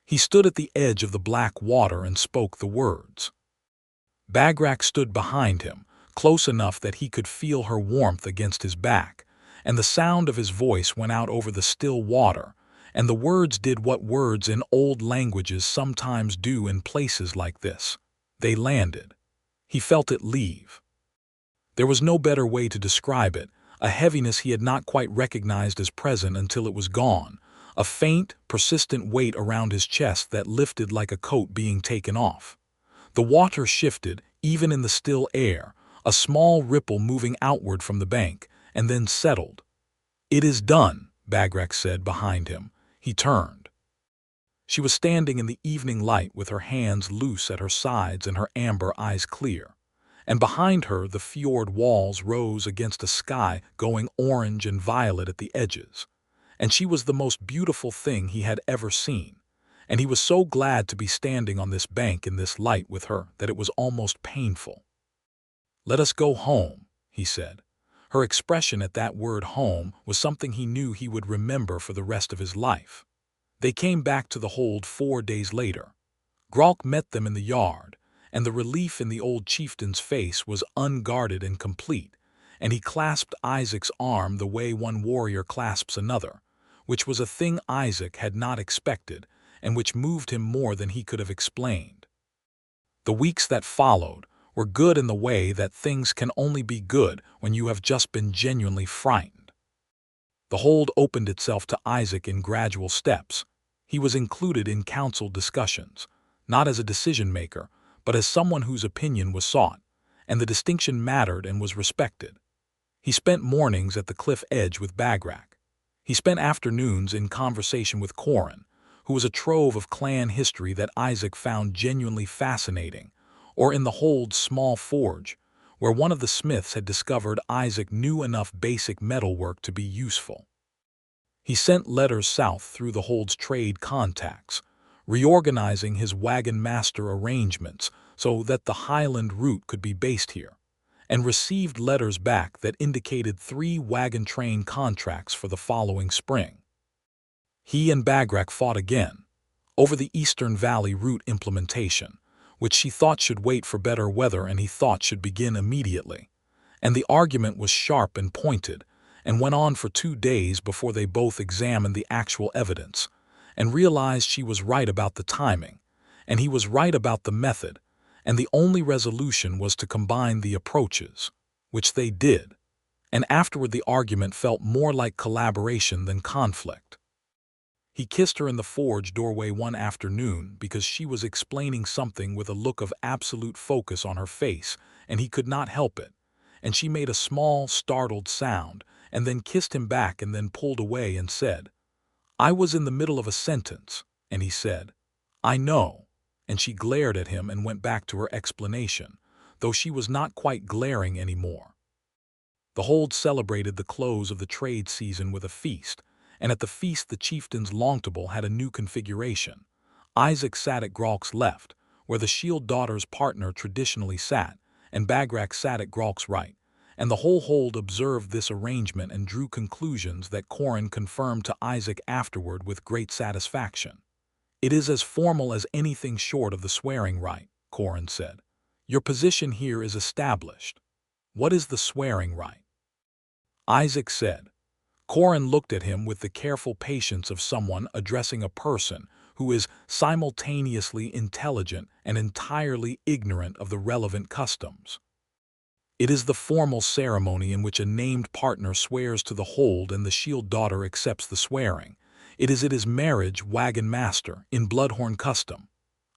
He stood at the edge of the black water and spoke the words. Bagrak stood behind him, close enough that he could feel her warmth against his back, and the sound of his voice went out over the still water, and the words did what words in old languages sometimes do in places like this. They landed. He felt it leave. There was no better way to describe it, a heaviness he had not quite recognized as present until it was gone, a faint, persistent weight around his chest that lifted like a coat being taken off. The water shifted, even in the still air, a small ripple moving outward from the bank, and then settled. It is done, Bagrak said behind him. He turned. She was standing in the evening light with her hands loose at her sides and her amber eyes clear. And behind her the fjord walls rose against a sky going orange and violet at the edges. And she was the most beautiful thing he had ever seen. And he was so glad to be standing on this bank in this light with her that it was almost painful. Let us go home, he said. Her expression at that word home was something he knew he would remember for the rest of his life. They came back to the hold 4 days later. Gralk met them in the yard, and the relief in the old chieftain's face was unguarded and complete, and he clasped Isaac's arm the way one warrior clasps another, which was a thing Isaac had not expected and which moved him more than he could have explained. The weeks that followed were good in the way that things can only be good when you have just been genuinely frightened. The hold opened itself to Isaac in gradual steps. He was included in council discussions, not as a decision-maker, but as someone whose opinion was sought, and the distinction mattered and was respected. He spent mornings at the cliff edge with Bagrak. He spent afternoons in conversation with Coran, who was a trove of clan history that Isaac found genuinely fascinating, or in the hold's small forge, where one of the smiths had discovered Isaac knew enough basic metalwork to be useful. He sent letters south through the hold's trade contacts, reorganizing his wagon-master arrangements so that the highland route could be based here, and received letters back that indicated 3 wagon train contracts for the following spring. He and Bagrak fought again, over the Eastern Valley route implementation, which she thought should wait for better weather and he thought should begin immediately. And the argument was sharp and pointed, and went on for 2 days before they both examined the actual evidence, and realized she was right about the timing, and he was right about the method, and the only resolution was to combine the approaches, which they did, and afterward the argument felt more like collaboration than conflict. He kissed her in the forge doorway one afternoon because she was explaining something with a look of absolute focus on her face, and he could not help it, and she made a small, startled sound, and then kissed him back and then pulled away and said, "I was in the middle of a sentence," and he said, "I know," and she glared at him and went back to her explanation, though she was not quite glaring anymore. The hold celebrated the close of the trade season with a feast, and at the feast the chieftain's long table had a new configuration. Isaac sat at Gralk's left, where the shield daughter's partner traditionally sat, and Bagrak sat at Gralk's right, and the whole hold observed this arrangement and drew conclusions that Coran confirmed to Isaac afterward with great satisfaction. "It is as formal as anything short of the swearing rite," Coran said. "Your position here is established. What is the swearing rite?" Isaac said. Coran looked at him with the careful patience of someone addressing a person who is simultaneously intelligent and entirely ignorant of the relevant customs. "It is the formal ceremony in which a named partner swears to the hold and the shield daughter accepts the swearing. It is marriage, wagon-master, in Bloodhorn custom."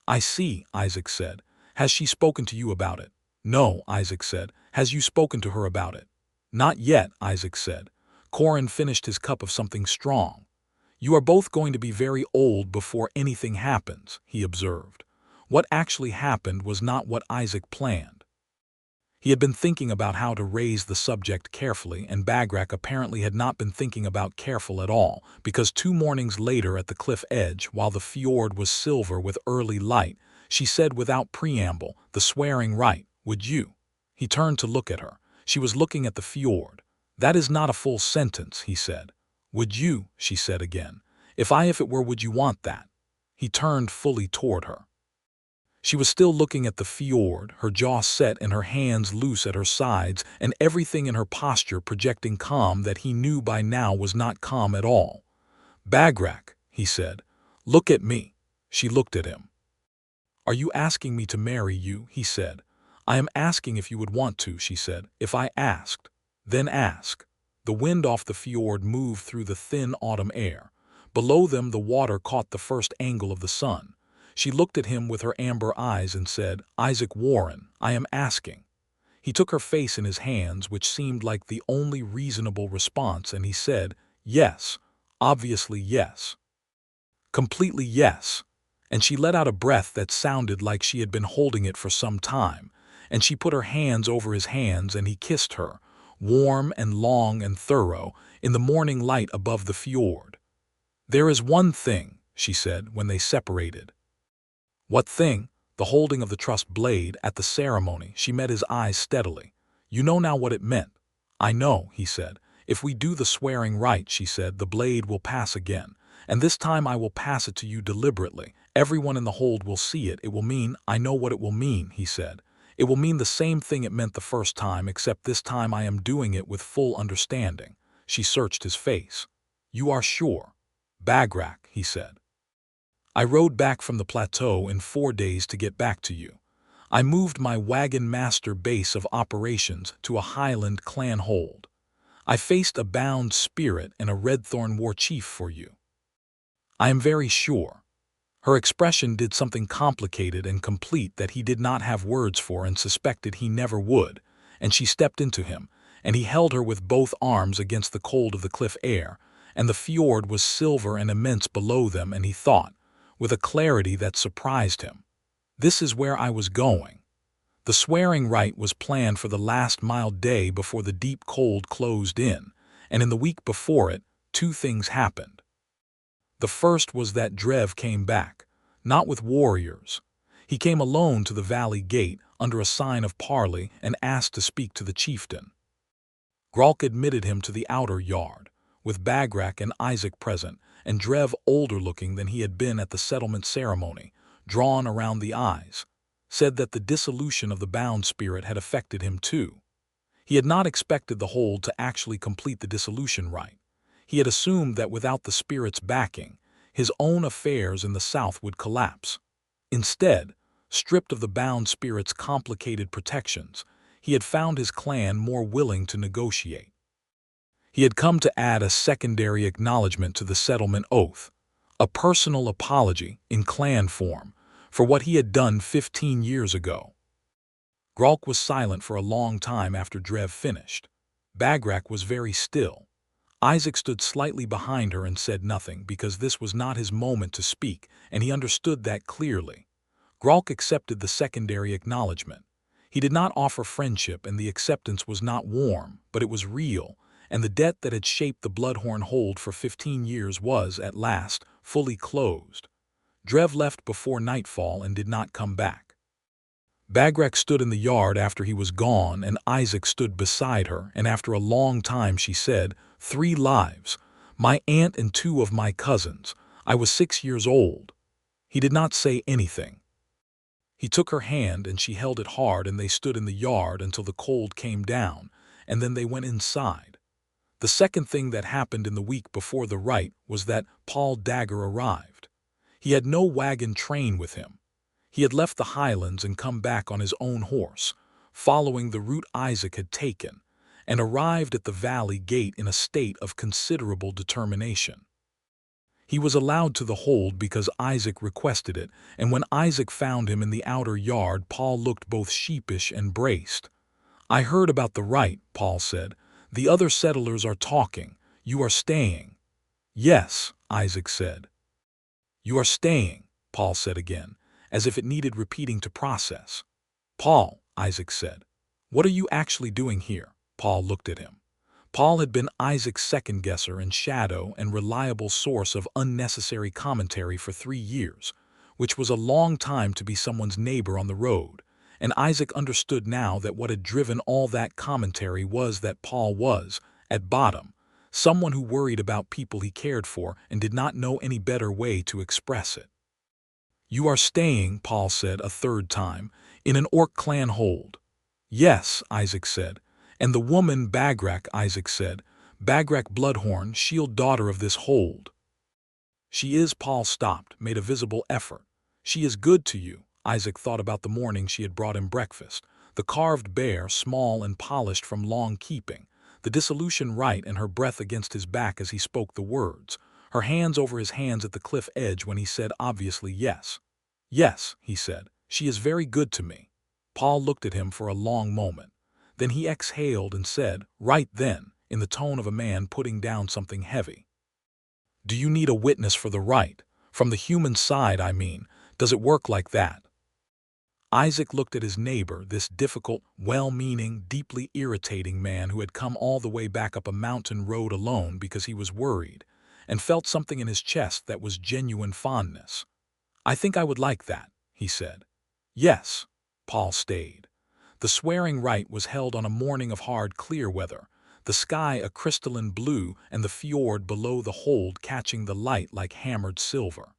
"I see," Isaac said. "Has she spoken to you about it?" "No," Isaac said. "Has you spoken to her about it?" "Not yet," Isaac said. Coran finished his cup of something strong. "You are both going to be very old before anything happens," he observed. What actually happened was not what Isaac planned. He had been thinking about how to raise the subject carefully, and Bagrak apparently had not been thinking about careful at all, because 2 mornings later at the cliff edge, while the fjord was silver with early light, she said without preamble, "The swearing rite, would you?" He turned to look at her. She was looking at the fjord. "That is not a full sentence," he said. "Would you?" she said again. If it were, would you want that?" He turned fully toward her. She was still looking at the fjord, her jaw set and her hands loose at her sides, and everything in her posture projecting calm that he knew by now was not calm at all. "Bagrak," he said, "look at me." She looked at him. "Are you asking me to marry you?" he said. "I am asking if you would want to," she said. "If I asked." "Then ask." The wind off the fjord moved through the thin autumn air. Below them the water caught the first angle of the sun. She looked at him with her amber eyes and said, "Isaac Warren, I am asking." He took her face in his hands, which seemed like the only reasonable response, and he said, "Yes, obviously yes. Completely yes." And she let out a breath that sounded like she had been holding it for some time, and she put her hands over his hands and he kissed her, warm and long and thorough, in the morning light above the fjord. "There is one thing," she said when they separated. "What thing?" "The holding of the trust blade at the ceremony." She met his eyes steadily. "You know now what it meant." "I know," he said. "If we do the swearing right," she said, "the blade will pass again, and this time I will pass it to you deliberately. Everyone in the hold will see it. It will mean, I know what it will mean, he said. It will mean the same thing it meant the first time, except this time I am doing it with full understanding. She searched his face. You are sure? Bagrak, he said. I rode back from the plateau in 4 days to get back to you. I moved my wagon-master base of operations to a highland clan hold. I faced a bound spirit and a Redthorn war chief for you. I am very sure. Her expression did something complicated and complete that he did not have words for and suspected he never would, and she stepped into him, and he held her with both arms against the cold of the cliff air, and the fjord was silver and immense below them, and he thought, with a clarity that surprised him, this is where I was going. The swearing rite was planned for the last mild day before the deep cold closed in, and in the week before it, 2 things happened. The first was that Drev came back, not with warriors. He came alone to the valley gate under a sign of parley and asked to speak to the chieftain. Gralk admitted him to the outer yard, with Bagrak and Isaac present, and Drev older-looking than he had been at the settlement ceremony, drawn around the eyes, said that the dissolution of the bound spirit had affected him too. He had not expected the hold to actually complete the dissolution rite. He had assumed that without the spirit's backing, his own affairs in the south would collapse. Instead, stripped of the bound spirit's complicated protections, he had found his clan more willing to negotiate. He had come to add a secondary acknowledgement to the settlement oath, a personal apology in clan form for what he had done 15 years ago. Gralk was silent for a long time after Drev finished. Bagrak was very still. Isaac stood slightly behind her and said nothing because this was not his moment to speak, and he understood that clearly. Gralk accepted the secondary acknowledgement. He did not offer friendship, and the acceptance was not warm, but it was real, and the debt that had shaped the Bloodhorn hold for 15 years was, at last, fully closed. Drev left before nightfall and did not come back. Bagrak stood in the yard after he was gone, and Isaac stood beside her, and after a long time she said, 3 lives, my aunt and 2 of my cousins. I was 6 years old. He did not say anything. He took her hand and she held it hard, and they stood in the yard until the cold came down, and then they went inside. The second thing that happened in the week before the rite was that Paul Dagger arrived. He had no wagon train with him. He had left the highlands and come back on his own horse, following the route Isaac had taken, and arrived at the valley gate in a state of considerable determination. He was allowed to the hold because Isaac requested it, and when Isaac found him in the outer yard, Paul looked both sheepish and braced. I heard about the rite, Paul said. The other settlers are talking. You are staying. Yes, Isaac said. You are staying, Paul said again, as if it needed repeating to process. Paul, Isaac said, what are you actually doing here? Paul looked at him. Paul had been Isaac's second-guesser and shadow and reliable source of unnecessary commentary for 3 years, which was a long time to be someone's neighbor on the road, and Isaac understood now that what had driven all that commentary was that Paul was, at bottom, someone who worried about people he cared for and did not know any better way to express it. You are staying, Paul said a third time, in an orc clan hold. Yes, Isaac said. And the woman Bagrak, Isaac said, Bagrak Bloodhorn, shield daughter of this hold. She is, Paul stopped, made a visible effort. She is good to you. Isaac thought about the morning she had brought him breakfast, the carved bear, small and polished from long keeping, the dissolution rite, and her breath against his back as he spoke the words, her hands over his hands at the cliff edge when he said obviously yes. Yes, he said, she is very good to me. Paul looked at him for a long moment. Then he exhaled and said, right then, in the tone of a man putting down something heavy. Do you need a witness for the rite? From the human side, I mean. Does it work like that? Isaac looked at his neighbor, this difficult, well-meaning, deeply irritating man who had come all the way back up a mountain road alone because he was worried, and felt something in his chest that was genuine fondness. I think I would like that, he said. Yes, Paul stayed. The swearing rite was held on a morning of hard, clear weather, the sky a crystalline blue and the fjord below the hold catching the light like hammered silver.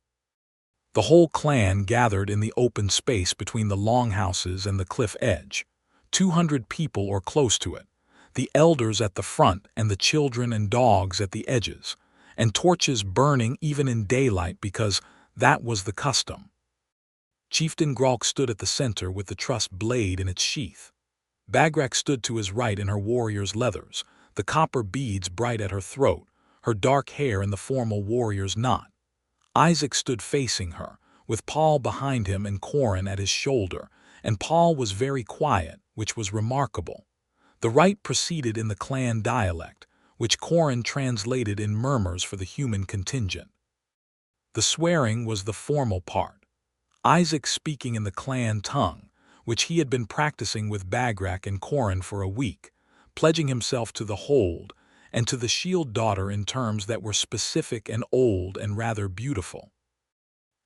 The whole clan gathered in the open space between the longhouses and the cliff edge. 200 people or close to it, the elders at the front and the children and dogs at the edges, and torches burning even in daylight because that was the custom. Chieftain Gralk stood at the center with the trussed blade in its sheath. Bagrak stood to his right in her warrior's leathers, the copper beads bright at her throat, her dark hair in the formal warrior's knot. Isaac stood facing her, with Paul behind him and Coran at his shoulder, and Paul was very quiet, which was remarkable. The rite proceeded in the clan dialect, which Coran translated in murmurs for the human contingent. The swearing was the formal part, Isaac speaking in the clan tongue, which he had been practicing with Bagrak and Coran for a week, pledging himself to the hold and to the shield daughter in terms that were specific and old and rather beautiful.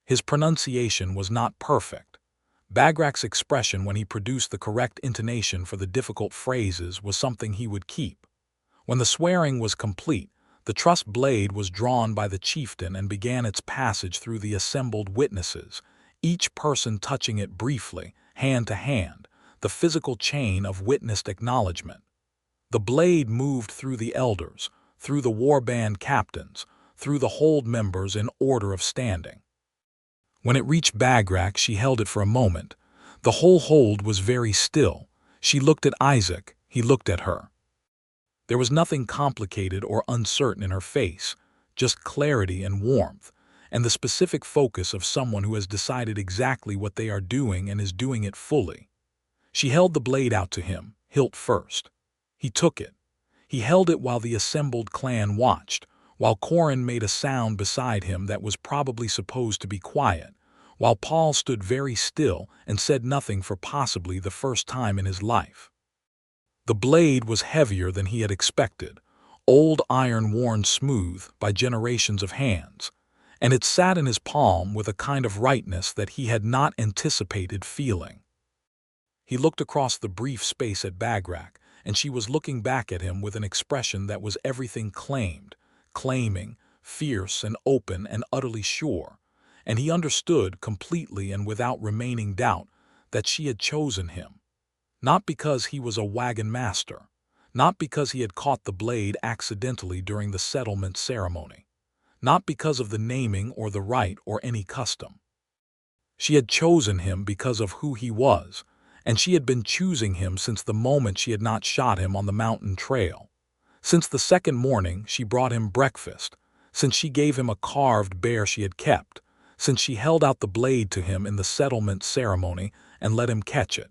His pronunciation was not perfect. Bagrak's expression when he produced the correct intonation for the difficult phrases was something he would keep. When the swearing was complete, the trussed blade was drawn by the chieftain and began its passage through the assembled witnesses, each person touching it briefly, hand to hand, the physical chain of witnessed acknowledgement. The blade moved through the elders, through the warband captains, through the hold members in order of standing. When it reached Bagrak, she held it for a moment. The whole hold was very still. She looked at Isaac, he looked at her. There was nothing complicated or uncertain in her face, just clarity and warmth, and the specific focus of someone who has decided exactly what they are doing and is doing it fully. She held the blade out to him, hilt first. He took it. He held it while the assembled clan watched, while Coran made a sound beside him that was probably supposed to be quiet, while Paul stood very still and said nothing for possibly the first time in his life. The blade was heavier than he had expected, old iron worn smooth by generations of hands, and it sat in his palm with a kind of rightness that he had not anticipated feeling. He looked across the brief space at Bagrak, and she was looking back at him with an expression that was everything claiming, fierce and open and utterly sure, and he understood completely and without remaining doubt that she had chosen him. Not because he was a wagon-master, not because he had caught the blade accidentally during the settlement ceremony, not because of the naming or the rite or any custom. She had chosen him because of who he was, and she had been choosing him since the moment she had not shot him on the mountain trail. Since the second morning she brought him breakfast, since she gave him a carved bear she had kept, since she held out the blade to him in the settlement ceremony and let him catch it.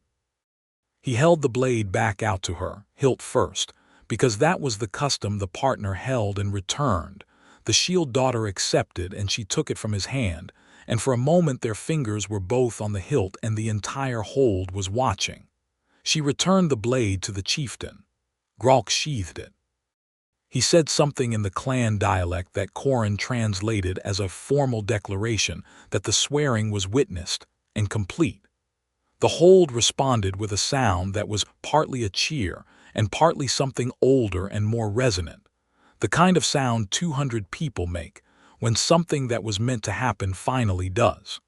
He held the blade back out to her, hilt first, because that was the custom the partner held and returned. The shield daughter accepted and she took it from his hand, and for a moment their fingers were both on the hilt and the entire hold was watching. She returned the blade to the chieftain. Gralk sheathed it. He said something in the clan dialect that Coran translated as a formal declaration that the swearing was witnessed and complete. The hold responded with a sound that was partly a cheer and partly something older and more resonant, the kind of sound 200 people make when something that was meant to happen finally does.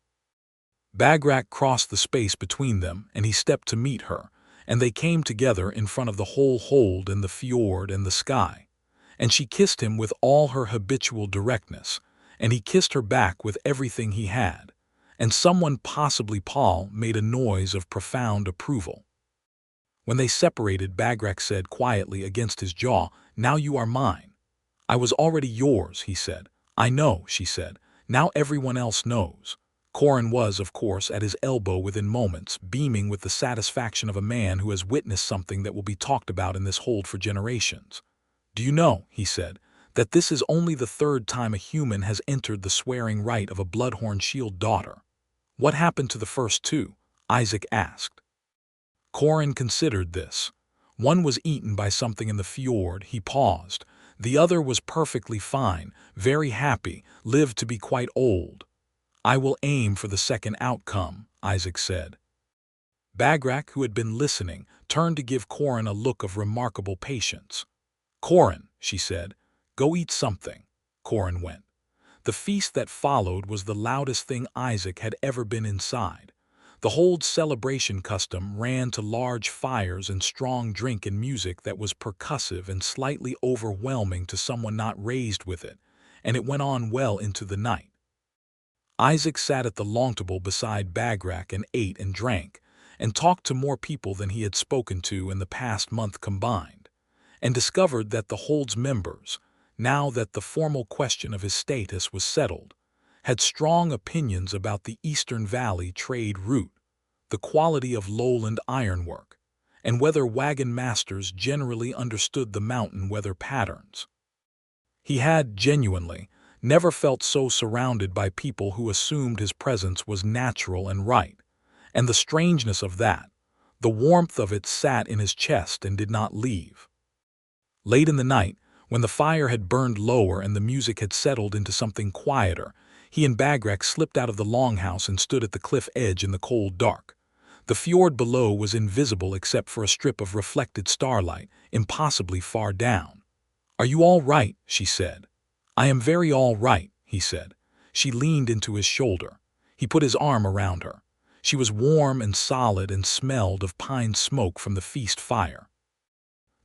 Bagrak crossed the space between them and he stepped to meet her, and they came together in front of the whole hold and the fjord and the sky. And she kissed him with all her habitual directness, and he kissed her back with everything he had, and someone, possibly Paul, made a noise of profound approval. When they separated, Bagrak said quietly against his jaw, "Now you are mine." "I was already yours," he said. "I know," she said. "Now everyone else knows." Coran was, of course, at his elbow within moments, beaming with the satisfaction of a man who has witnessed something that will be talked about in this hold for generations. "Do you know," he said, "that this is only the third time a human has entered the swearing rite of a Bloodhorn shield daughter?" "What happened to the first two?" Isaac asked. Coran considered this. One was eaten by something in the fjord. He paused. The other was perfectly fine, very happy, lived to be quite old. "I will aim for the second outcome," Isaac said. Bagrak, who had been listening, turned to give Coran a look of remarkable patience. "Coran," she said, "go eat something." Coran went. The feast that followed was the loudest thing Isaac had ever been inside. The Hold's celebration custom ran to large fires and strong drink and music that was percussive and slightly overwhelming to someone not raised with it, and it went on well into the night. Isaac sat at the long table beside Bagrak and ate and drank, and talked to more people than he had spoken to in the past month combined, and discovered that the Hold's members, now that the formal question of his status was settled, had strong opinions about the Eastern Valley trade route, the quality of lowland ironwork, and whether wagon masters generally understood the mountain weather patterns. He had, genuinely, never felt so surrounded by people who assumed his presence was natural and right, and the strangeness of that, the warmth of it sat in his chest and did not leave. Late in the night, when the fire had burned lower and the music had settled into something quieter, he and Bagrak slipped out of the longhouse and stood at the cliff edge in the cold dark. The fjord below was invisible except for a strip of reflected starlight, impossibly far down. "Are you all right?" she said. "I am very all right," he said. She leaned into his shoulder. He put his arm around her. She was warm and solid and smelled of pine smoke from the feast fire.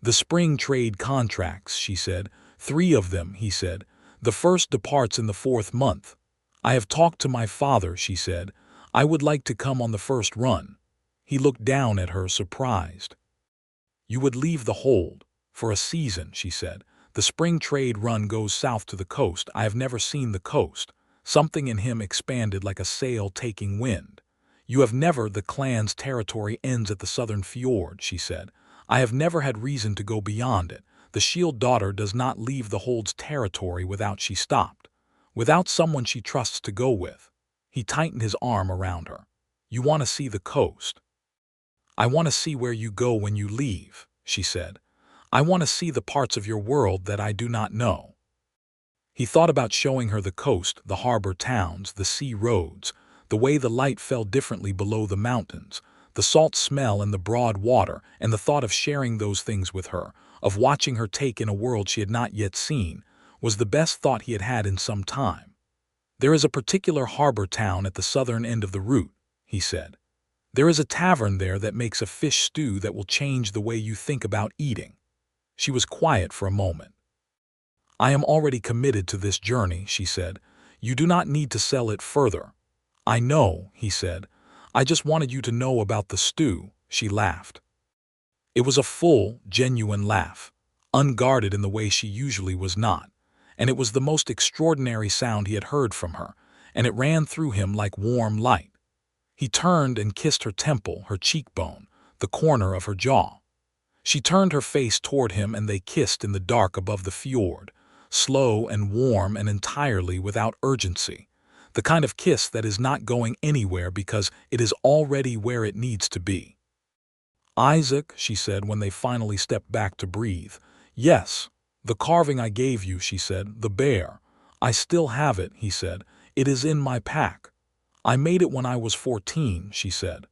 "The spring trade contracts," she said. "3 of them," he said. "The first departs in the 4th month. I have talked to my father," she said. "I would like to come on the first run." He looked down at her, surprised. "You would leave the Hold for a season," she said. "The spring trade run goes south to the coast. I have never seen the coast." Something in him expanded like a sail taking wind. "You have never. The clan's territory ends at the southern fjord," she said. "I have never had reason to go beyond it. The shield daughter does not leave the Hold's territory without," she stopped, "without someone she trusts to go with." He tightened his arm around her. "You want to see the coast?" "I want to see where you go when you leave," she said. "I want to see the parts of your world that I do not know." He thought about showing her the coast, the harbor towns, the sea roads, the way the light fell differently below the mountains, the salt smell and the broad water, and the thought of sharing those things with her, of watching her take in a world she had not yet seen, was the best thought he had had in some time. "There is a particular harbor town at the southern end of the route," he said. "There is a tavern there that makes a fish stew that will change the way you think about eating." She was quiet for a moment. "I am already committed to this journey," she said. "You do not need to sell it further." "I know," he said. "I just wanted you to know about the stew," she laughed. It was a full, genuine laugh, unguarded in the way she usually was not, and it was the most extraordinary sound he had heard from her, and it ran through him like warm light. He turned and kissed her temple, her cheekbone, the corner of her jaw. She turned her face toward him and they kissed in the dark above the fjord, slow and warm and entirely without urgency, the kind of kiss that is not going anywhere because it is already where it needs to be. "Isaac," she said when they finally stepped back to breathe. "Yes, the carving I gave you," she said, "the bear. I still have it," he said. "It is in my pack. I made it when I was 14, she said.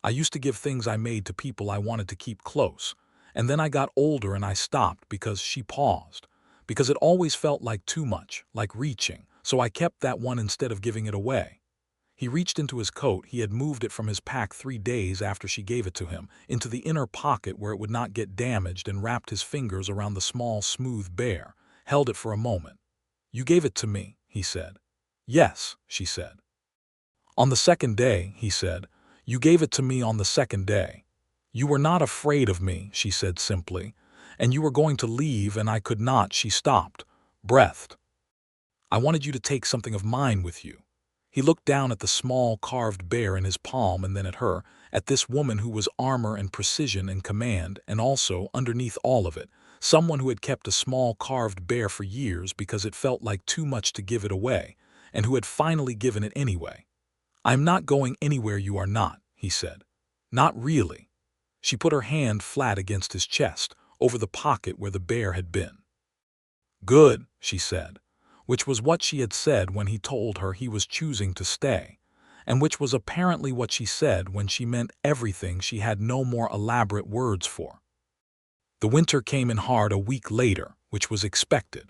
"I used to give things I made to people I wanted to keep close, and then I got older and I stopped because," she paused, "because it always felt like too much, like reaching, so I kept that one instead of giving it away." He reached into his coat. He had moved it from his pack 3 days after she gave it to him, into the inner pocket where it would not get damaged, and wrapped his fingers around the small, smooth bear, held it for a moment. "You gave it to me," he said. "Yes," she said. "On the 2nd day," he said. "You gave it to me on the 2nd day. You were not afraid of me," she said simply, "and you were going to leave and I could not." She stopped, breathed. "I wanted you to take something of mine with you." He looked down at the small carved bear in his palm and then at her, at this woman who was armor and precision and command, and also, underneath all of it, someone who had kept a small carved bear for years because it felt like too much to give it away, and who had finally given it anyway. "I'm not going anywhere you are not," he said. "Not really." She put her hand flat against his chest, over the pocket where the bear had been. "Good," she said, which was what she had said when he told her he was choosing to stay, and which was apparently what she said when she meant everything she had no more elaborate words for. The winter came in hard a week later, which was expected.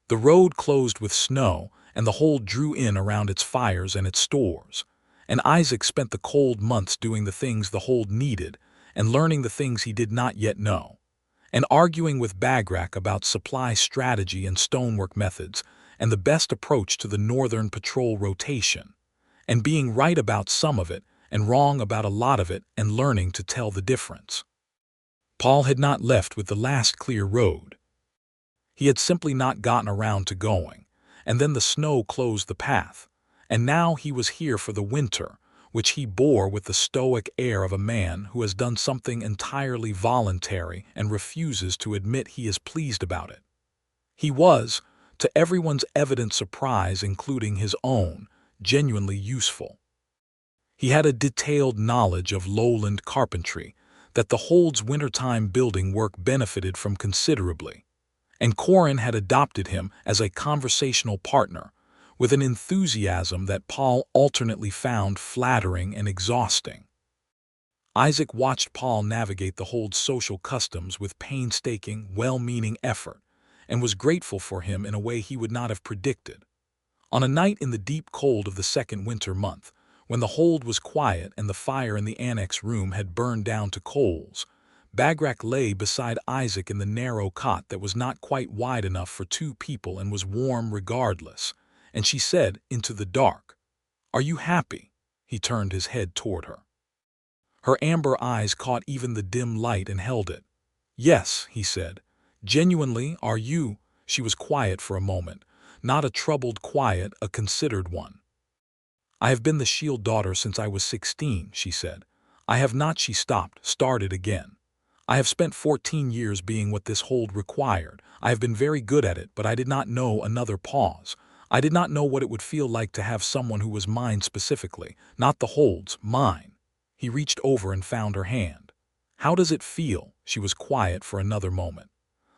The road closed with snow, and the hold drew in around its fires and its stores. And Isaac spent the cold months doing the things the hold needed and learning the things he did not yet know, and arguing with Bagrak about supply strategy and stonework methods and the best approach to the northern patrol rotation, and being right about some of it and wrong about a lot of it and learning to tell the difference. Paul had not left with the last clear road. He had simply not gotten around to going, and then the snow closed the path, and now he was here for the winter, which he bore with the stoic air of a man who has done something entirely voluntary and refuses to admit he is pleased about it. He was, to everyone's evident surprise including his own, genuinely useful. He had a detailed knowledge of lowland carpentry that the hold's wintertime building work benefited from considerably, and Coran had adopted him as a conversational partner with an enthusiasm that Paul alternately found flattering and exhausting. Isaac watched Paul navigate the hold's social customs with painstaking, well-meaning effort, and was grateful for him in a way he would not have predicted. On a night in the deep cold of the second winter month, when the hold was quiet and the fire in the annex room had burned down to coals, Bagrak lay beside Isaac in the narrow cot that was not quite wide enough for two people and was warm regardless, and she said into the dark, "Are you happy?" He turned his head toward her. Her amber eyes caught even the dim light and held it. "Yes," he said. "Genuinely, are you?" She was quiet for a moment, not a troubled quiet, a considered one. "I have been the shield daughter since I was 16, she said. "I have not," she stopped, started again. "I have spent 14 years being what this hold required. I have been very good at it, but I did not know." Another pause. "I did not know what it would feel like to have someone who was mine specifically, not the hold's, mine." He reached over and found her hand. "How does it feel?" She was quiet for another moment.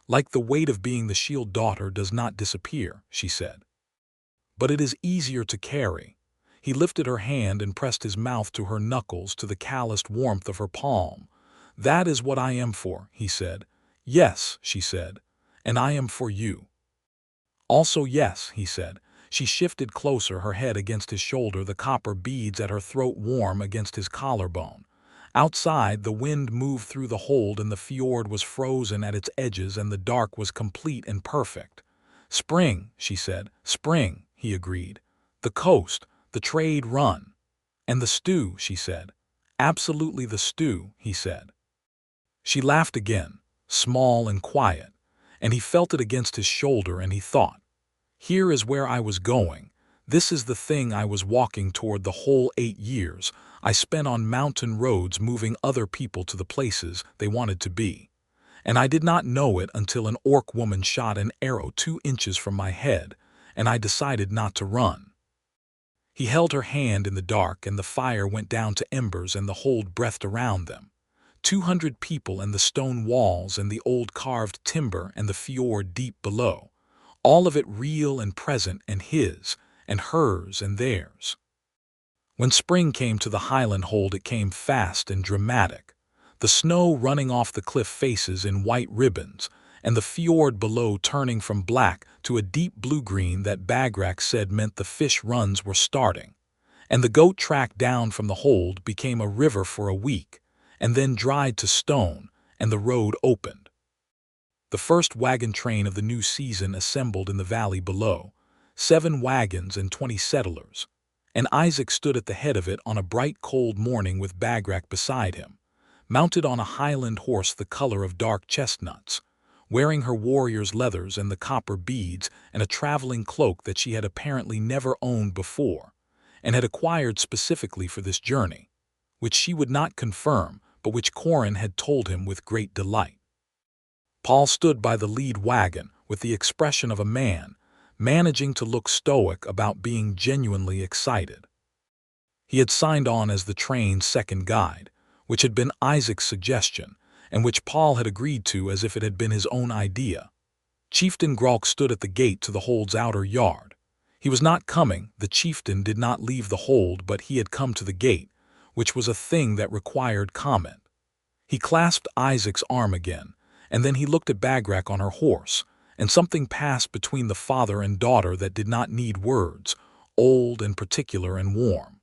"Like the weight of being the shield daughter does not disappear," she said. "But it is easier to carry." He lifted her hand and pressed his mouth to her knuckles, to the calloused warmth of her palm. "That is what I am for," he said. "Yes," she said. "And I am for you." "Also yes," he said. She shifted closer, her head against his shoulder, the copper beads at her throat warm against his collarbone. Outside, the wind moved through the hold and the fjord was frozen at its edges and the dark was complete and perfect. "Spring," she said. "Spring," he agreed. "The coast, the trade run." "And the stew," she said. "Absolutely the stew," he said. She laughed again, small and quiet, and he felt it against his shoulder and he thought, "Here is where I was going. This is the thing I was walking toward the whole 8 years I spent on mountain roads moving other people to the places they wanted to be. And I did not know it until an orc woman shot an arrow 2 inches from my head, and I decided not to run." He held her hand in the dark and the fire went down to embers and the hold breathed around them. 200 people and the stone walls and the old carved timber and the fjord deep below. All of it real and present and his, and hers and theirs. When spring came to the highland hold it came fast and dramatic, the snow running off the cliff faces in white ribbons, and the fjord below turning from black to a deep blue-green that Bagrak said meant the fish runs were starting, and the goat track down from the hold became a river for a week, and then dried to stone, and the road opened. The first wagon train of the new season assembled in the valley below, 7 wagons and 20 settlers, and Isaac stood at the head of it on a bright cold morning with Bagrak beside him, mounted on a highland horse the color of dark chestnuts, wearing her warrior's leathers and the copper beads and a traveling cloak that she had apparently never owned before, and had acquired specifically for this journey, which she would not confirm, but which Coran had told him with great delight. Paul stood by the lead wagon with the expression of a man managing to look stoic about being genuinely excited. He had signed on as the train's second guide, which had been Isaac's suggestion, and which Paul had agreed to as if it had been his own idea. Chieftain Gralk stood at the gate to the hold's outer yard. He was not coming, the chieftain did not leave the hold, but he had come to the gate, which was a thing that required comment. He clasped Isaac's arm again, and then he looked at Bagrak on her horse, and something passed between the father and daughter that did not need words, old and particular and warm.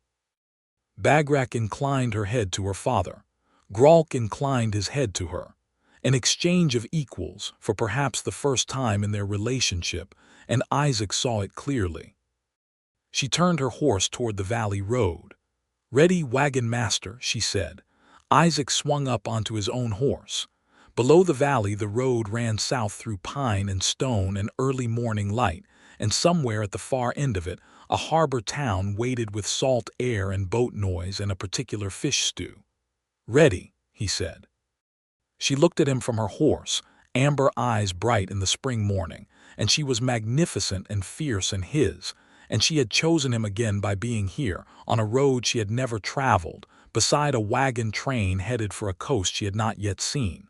Bagrak inclined her head to her father. Gralk inclined his head to her. An exchange of equals, for perhaps the first time in their relationship, and Isaac saw it clearly. She turned her horse toward the valley road. "Ready, wagon-master," she said. Isaac swung up onto his own horse. Below the valley the road ran south through pine and stone and early morning light, and somewhere at the far end of it, a harbor town waited with salt air and boat noise and a particular fish stew. "Ready," he said. She looked at him from her horse, amber eyes bright in the spring morning, and she was magnificent and fierce in his, and she had chosen him again by being here, on a road she had never traveled, beside a wagon train headed for a coast she had not yet seen.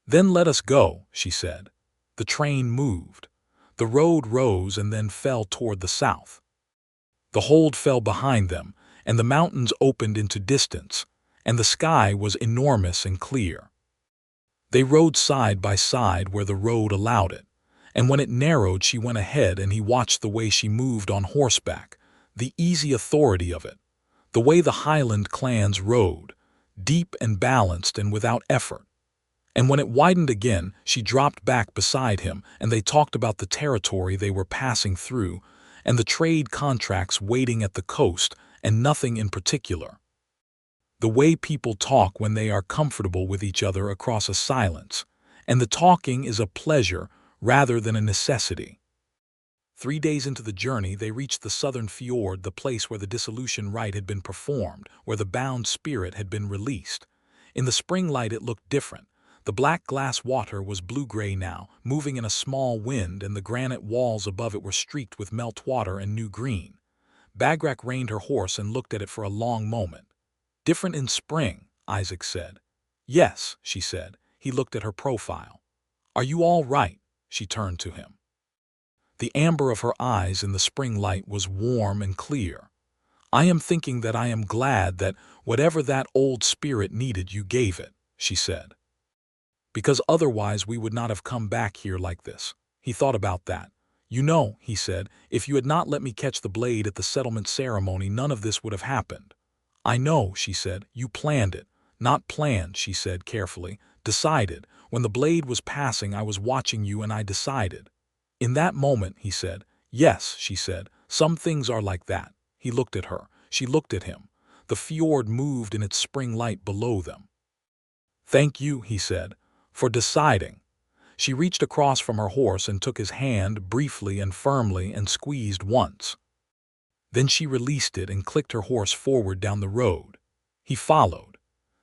"Then let us go," she said. The train moved. The road rose and then fell toward the south. The hold fell behind them, and the mountains opened into distance, and the sky was enormous and clear. They rode side by side where the road allowed it, and when it narrowed she went ahead and he watched the way she moved on horseback, the easy authority of it, the way the Highland clans rode, deep and balanced and without effort. And when it widened again, she dropped back beside him, and they talked about the territory they were passing through, and the trade contracts waiting at the coast, and nothing in particular. The way people talk when they are comfortable with each other across a silence, and the talking is a pleasure rather than a necessity. 3 days into the journey they reached the southern fjord, the place where the dissolution rite had been performed, where the bound spirit had been released. In the spring light it looked different. The black glass water was blue-gray now, moving in a small wind, and the granite walls above it were streaked with meltwater and new green. Bagrak reined her horse and looked at it for a long moment. "Different in spring," Isaac said. "Yes," she said. He looked at her profile. "Are you all right?" She turned to him. The amber of her eyes in the spring light was warm and clear. "I am thinking that I am glad that whatever that old spirit needed you gave it," she said. "Because otherwise we would not have come back here like this." He thought about that. "You know," he said, "if you had not let me catch the blade at the settlement ceremony, none of this would have happened." "I know," she said. "You planned it." "Not planned," she said carefully. "Decided. When the blade was passing I was watching you and I decided." "In that moment," he said. "Yes," she said. "Some things are like that." He looked at her. She looked at him. The fjord moved in its spring light below them. "Thank you," he said, "for deciding." She reached across from her horse and took his hand briefly and firmly and squeezed once. Then she released it and clicked her horse forward down the road. He followed.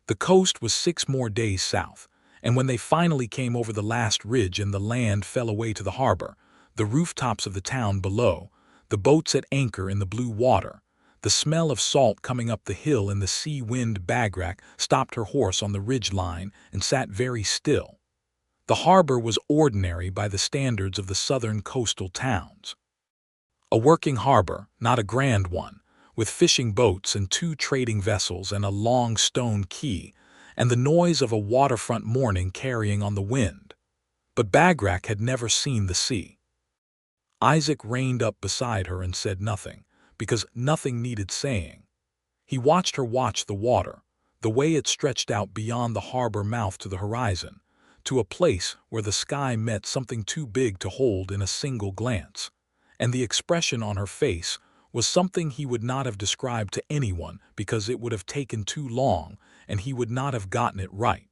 The coast was 6 more days south, and when they finally came over the last ridge and the land fell away to the harbor, the rooftops of the town below, the boats at anchor in the blue water, the smell of salt coming up the hill in the sea wind, Bagrak stopped her horse on the ridge line and sat very still. The harbor was ordinary by the standards of the southern coastal towns. A working harbor, not a grand one, with fishing boats and 2 trading vessels and a long stone quay, and the noise of a waterfront morning carrying on the wind. But Bagrak had never seen the sea. Isaac reined up beside her and said nothing, because nothing needed saying. He watched her watch the water, the way it stretched out beyond the harbor mouth to the horizon, to a place where the sky met something too big to hold in a single glance. And the expression on her face was something he would not have described to anyone because it would have taken too long and he would not have gotten it right.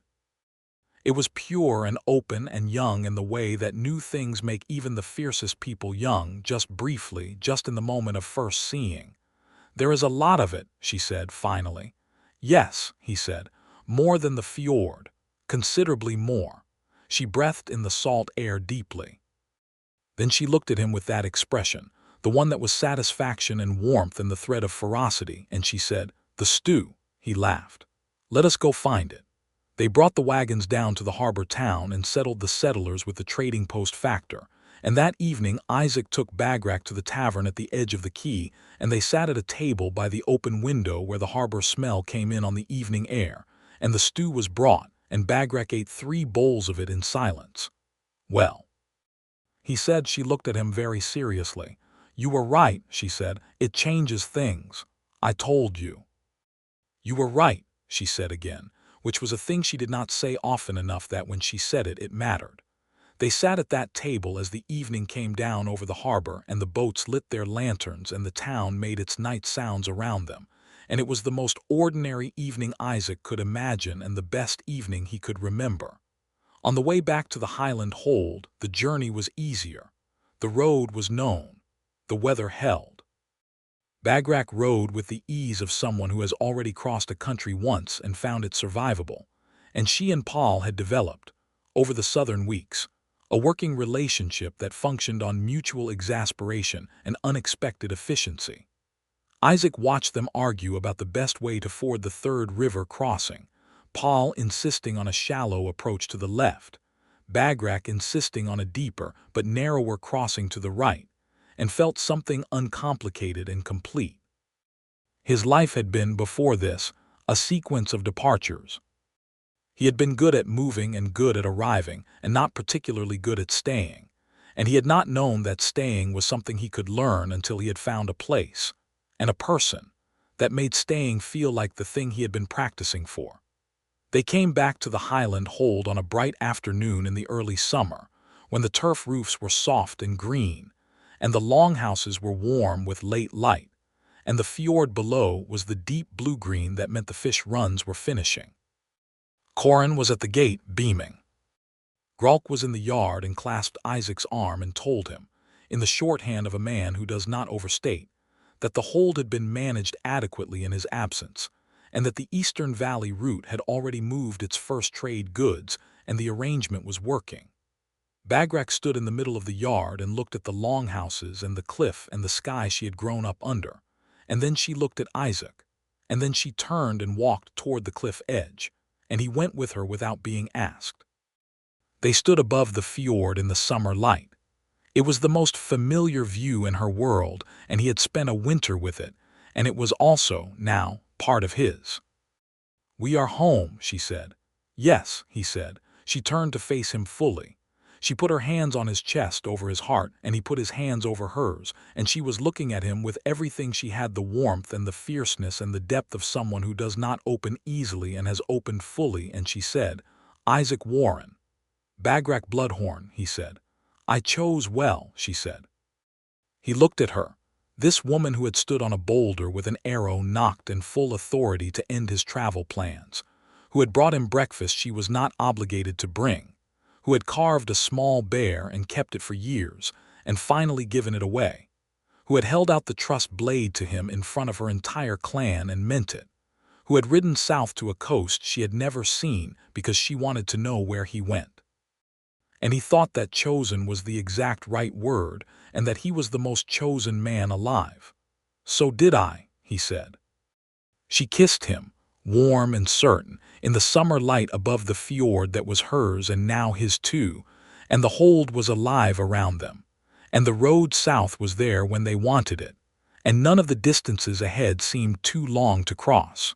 It was pure and open and young in the way that new things make even the fiercest people young, just briefly, just in the moment of first seeing. "There is a lot of it," she said finally. "Yes," he said, "more than the fjord, considerably more." She breathed in the salt air deeply. Then she looked at him with that expression, the one that was satisfaction and warmth and the thread of ferocity, and she said, "The stew." He laughed. "Let us go find it." They brought the wagons down to the harbor town and settled the settlers with the trading post factor, and that evening Isaac took Bagrak to the tavern at the edge of the quay, and they sat at a table by the open window where the harbor smell came in on the evening air, and the stew was brought, and Bagrak ate 3 bowls of it in silence. "Well," he said. She looked at him very seriously. You were right, she said. It changes things. I told you. You were right, she said again, which was a thing she did not say often enough that when she said it, it mattered. They sat at that table as the evening came down over the harbor and the boats lit their lanterns and the town made its night sounds around them, and it was the most ordinary evening Isaac could imagine and the best evening he could remember. On the way back to the Highland hold, the journey was easier. The road was known. The weather held. Bagrak rode with the ease of someone who has already crossed a country once and found it survivable, and she and Paul had developed, over the southern weeks, a working relationship that functioned on mutual exasperation and unexpected efficiency. Isaac watched them argue about the best way to ford the third river crossing, Paul insisting on a shallow approach to the left, Bagrak insisting on a deeper but narrower crossing to the right, and felt something uncomplicated and complete. His life had been, before this, a sequence of departures. He had been good at moving and good at arriving, and not particularly good at staying, and he had not known that staying was something he could learn until he had found a place, and a person, that made staying feel like the thing he had been practicing for. They came back to the Highland hold on a bright afternoon in the early summer, when the turf roofs were soft and green, and the longhouses were warm with late light, and the fjord below was the deep blue-green that meant the fish runs were finishing. Coran was at the gate, beaming. Gralk was in the yard and clasped Isaac's arm and told him, in the shorthand of a man who does not overstate, that the hold had been managed adequately in his absence, and that the Eastern Valley route had already moved its first trade goods and the arrangement was working. Bagrak stood in the middle of the yard and looked at the longhouses and the cliff and the sky she had grown up under, and then she looked at Isaac, and then she turned and walked toward the cliff edge, and he went with her without being asked. They stood above the fjord in the summer light. It was the most familiar view in her world, and he had spent a winter with it, and it was also, now, part of his. We are home, she said. Yes, he said. She turned to face him fully. She put her hands on his chest over his heart, and he put his hands over hers, and she was looking at him with everything she had, the warmth and the fierceness and the depth of someone who does not open easily and has opened fully, and she said, Isaac Warren. Bagrak Bloodhorn, he said. I chose well, she said. He looked at her, this woman who had stood on a boulder with an arrow nocked in full authority to end his travel plans, who had brought him breakfast she was not obligated to bring, who had carved a small bear and kept it for years, and finally given it away, who had held out the trust blade to him in front of her entire clan and meant it, who had ridden south to a coast she had never seen because she wanted to know where he went. And he thought that chosen was the exact right word, and that he was the most chosen man alive. So did I, he said. She kissed him, warm and certain, in the summer light above the fjord that was hers and now his too, and the hold was alive around them, and the road south was there when they wanted it, and none of the distances ahead seemed too long to cross.